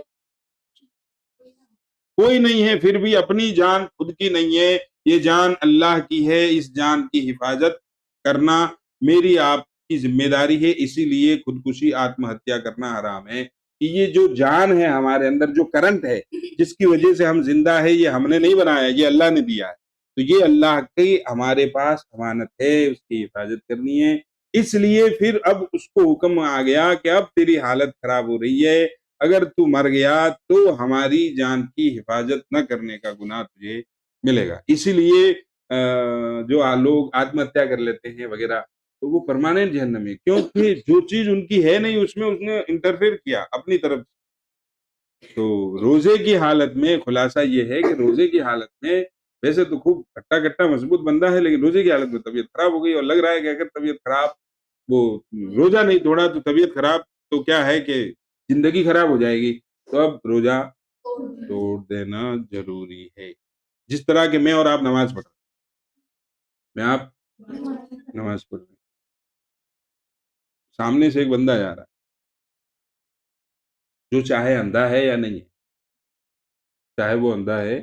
کوئی نہیں ہے، پھر بھی اپنی جان خود کی نہیں ہے، یہ جان اللہ کی ہے، اس جان کی حفاظت کرنا میری آپ کی ذمہ داری ہے، اسی لیے خودکشی آتم ہتیا کرنا حرام ہے۔ کہ یہ جو جان ہے ہمارے اندر، جو کرنٹ ہے جس کی وجہ سے ہم زندہ ہے، یہ ہم نے نہیں بنایا، یہ اللہ نے دیا ہے، تو یہ اللہ کی ہمارے پاس امانت ہے، اس کی حفاظت کرنی ہے۔ اس لیے پھر اب اس کو حکم آ گیا کہ اب تیری حالت خراب ہو رہی ہے، اگر تو مر گیا تو ہماری جان کی حفاظت نہ کرنے کا گناہ تجھے ملے گا۔ اسی لیے جو لوگ آتم ہتیا کر لیتے ہیں وغیرہ، تو وہ پرماننٹ جہنم ہے، کیونکہ جو چیز ان کی ہے نہیں اس میں اس نے انٹرفیئر کیا اپنی طرف سے۔ تو روزے کی حالت میں خلاصہ یہ ہے کہ روزے کی حالت میں ویسے تو خوب کھٹا کھٹا مضبوط بندہ ہے، لیکن روزے کی حالت میں طبیعت خراب ہو گئی، اور لگ رہا ہے کہ اگر طبیعت خراب، وہ روزہ نہیں توڑا تو طبیعت خراب، تو کیا ہے کہ زندگی خراب ہو جائے گی، تو اب روزہ توڑ دینا ضروری ہے۔ جس طرح کہ میں اور آپ نماز پڑھ رہے ہیں، میں آپ نماز پڑھ رہے ہیں، سامنے سے ایک بندہ جا رہا ہے، جو چاہے اندھا ہے یا نہیں ہے، چاہے وہ اندھا ہے،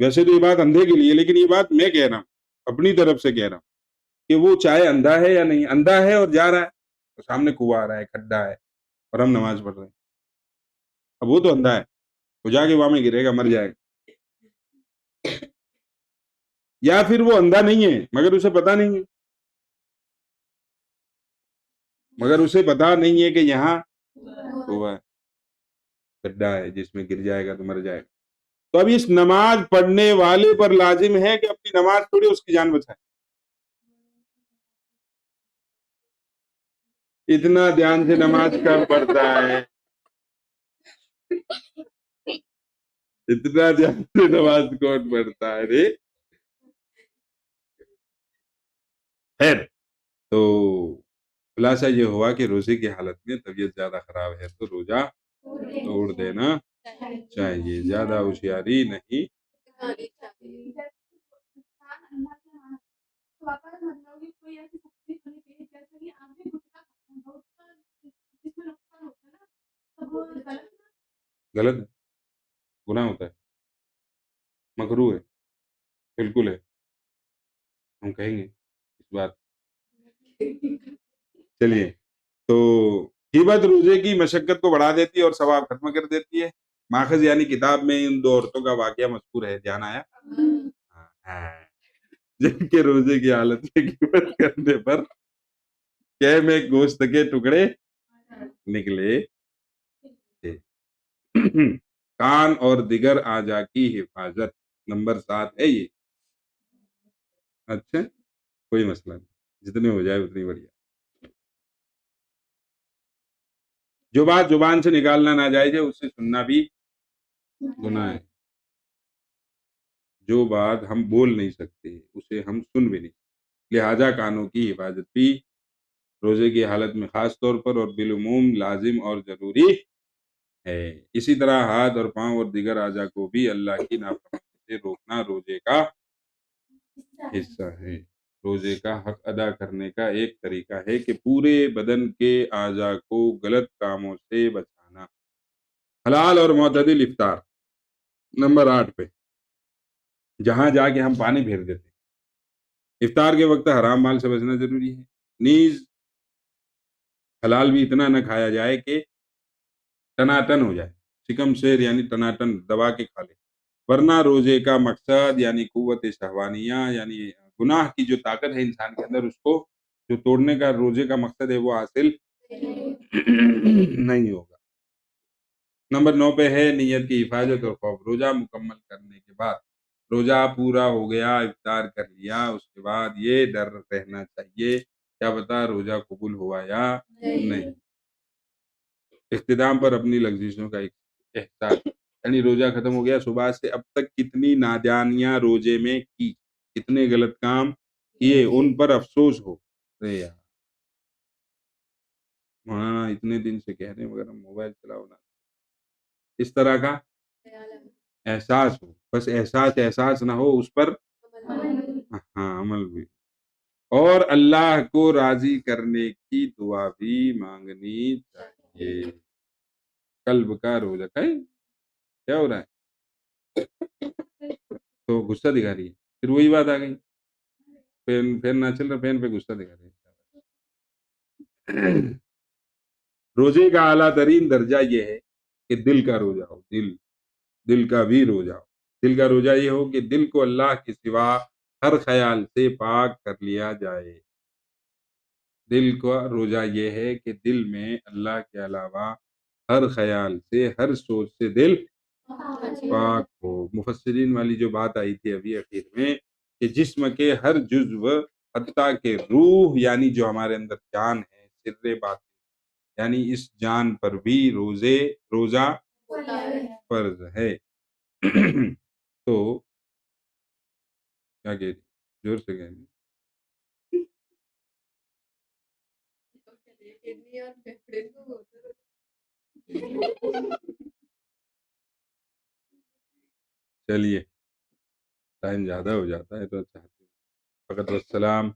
ویسے تو یہ بات اندھے کے لیے، لیکن یہ بات میں کہہ رہا ہوں، اپنی طرف سے کہہ رہا ہوں کہ وہ چاہے اندھا ہے یا نہیں، اندھا ہے اور جا رہا ہے، تو سامنے کنواں آ رہا ہے، کھڈا ہے، اور ہم نماز پڑھ رہے ہیں، اب وہ تو اندھا ہے، وہ جا کے وہاں میں گرے گا، مر جائے گا۔ یا پھر وہ اندھا نہیں ہے مگر اسے پتا نہیں ہے، کہ یہاں کنواں ہے، کھڈا ہے جس میں گر جائے گا تو مر جائے گا۔ تو اب اس نماز پڑھنے والے پر لازم ہے کہ اپنی نماز پڑھے، اس کی جان بچائے۔ اتنا دھیان سے نماز کب پڑھتا ہے، اتنا دھیان سے نماز کون پڑھتا ہے رے؟ خیر، تو خلاصہ یہ ہوا کہ روزے کی حالت میں طبیعت زیادہ خراب ہے تو روزہ توڑ دینا چاہیے، زیادہ ہوشیاری نہیں۔ غلط ہے، گناہ ہوتا ہے، مکروہ ہے، بالکل ہے، ہم کہیں گے اس بات۔ چلیے، تو غیبت روزے کی مشقت کو بڑھا دیتی ہے اور ثواب ختم کر دیتی ہے۔ ماخذ یعنی کتاب میں ان دو عورتوں کا واقعہ مذکور ہے، دھیان آیا؟ ہاں، جن کے روزے کی حالت میں غیبت کرنے پر کہہ میں گوشت کے ٹکڑے نکلے تھے۔ کان اور دیگر اعضاء کی حفاظت، نمبر 7 ہے یہ۔ اچھا، کوئی مسئلہ نہیں، جتنے ہو جائے اتنی بڑھیا۔ جو بات زبان سے نکالنا ناجائز ہے اسے سننا بھی گناہ ہے۔ جو بات ہم بول نہیں سکتے اسے ہم سن بھی نہیں سکتے، لہذا کانوں کی حفاظت بھی روزے کی حالت میں خاص طور پر اور بالعموم لازم اور ضروری ہے۔ اسی طرح ہاتھ اور پاؤں اور دیگر اعضاء کو بھی اللہ کی نافرمانی سے روکنا روزے کا حصہ ہے۔ روزے کا حق ادا کرنے کا ایک طریقہ ہے کہ پورے بدن کے اعضاء کو غلط کاموں سے بچانا۔ حلال اور معتدل افطار، نمبر 8 پہ، جہاں جا کے ہم پانی پھیر دیتے ہیں۔ افطار کے وقت حرام مال سے بچنا ضروری ہے، نیز حلال بھی اتنا نہ کھایا جائے کہ ٹناٹن ہو جائے، شکم شیر یعنی ٹناٹن دبا کے کھا لے، ورنہ روزے کا مقصد یعنی قوت شہوانیہ، یعنی گناہ کی جو طاقت ہے انسان کے اندر، اس کو جو توڑنے کا روزے کا مقصد ہے وہ حاصل نہیں ہوگا۔ نمبر 9 پہ ہے نیت کی حفاظت اور خوف۔ روزہ مکمل کرنے کے بعد، روزہ پورا ہو گیا، افطار کر لیا، اس کے بعد یہ ڈر رہنا چاہیے کیا پتا روزہ قبول ہوا یا نہیں۔ اختتام پر اپنی لغزشوں کا احساس، یعنی روزہ ختم ہو گیا، صبح سے اب تک کتنی نادانیاں روزے میں کی، کتنے غلط کام کیے، ان پر افسوس ہو۔ ارے یار مولانا اتنے دن سے کہہ رہے ہیں مگر ہم موبائل چلاؤ نا، اس طرح کا احساس ہو، بس احساس نہ ہو، اس پر ہاں عمل بھی، اور اللہ کو راضی کرنے کی دعا بھی مانگنی چاہیے۔ قلب کا روزہ کیا ہو رہا ہے، تو غصہ دکھا رہی ہے، پھر وہی بات آ گئی، فین نہ چل رہا، فین پہ غصہ دکھا رہی ہے۔ روزے کا اعلیٰ ترین درجہ یہ ہے کہ دل کا روزہ ہو، دل کا بھی روزہ ہو۔ دل کا روزہ یہ ہو کہ دل کو اللہ کے سوا ہر خیال سے پاک کر لیا جائے۔ دل کا روزہ یہ ہے کہ دل میں اللہ کے علاوہ ہر خیال سے، ہر سوچ سے دل پاک ہو۔ مفسرین والی جو بات آئی تھی ابھی اخیر میں کہ جسم کے ہر جزو حتیٰ کہ روح یعنی جو ہمارے اندر جان ہے، سر بات یعنی اس جان پر بھی روزہ فرض ہے۔ تو کیا کہہ رہی زور سے کہہ رہی چلیے ٹائم زیادہ ہو جاتا ہے تو چاہتے فقط والسلام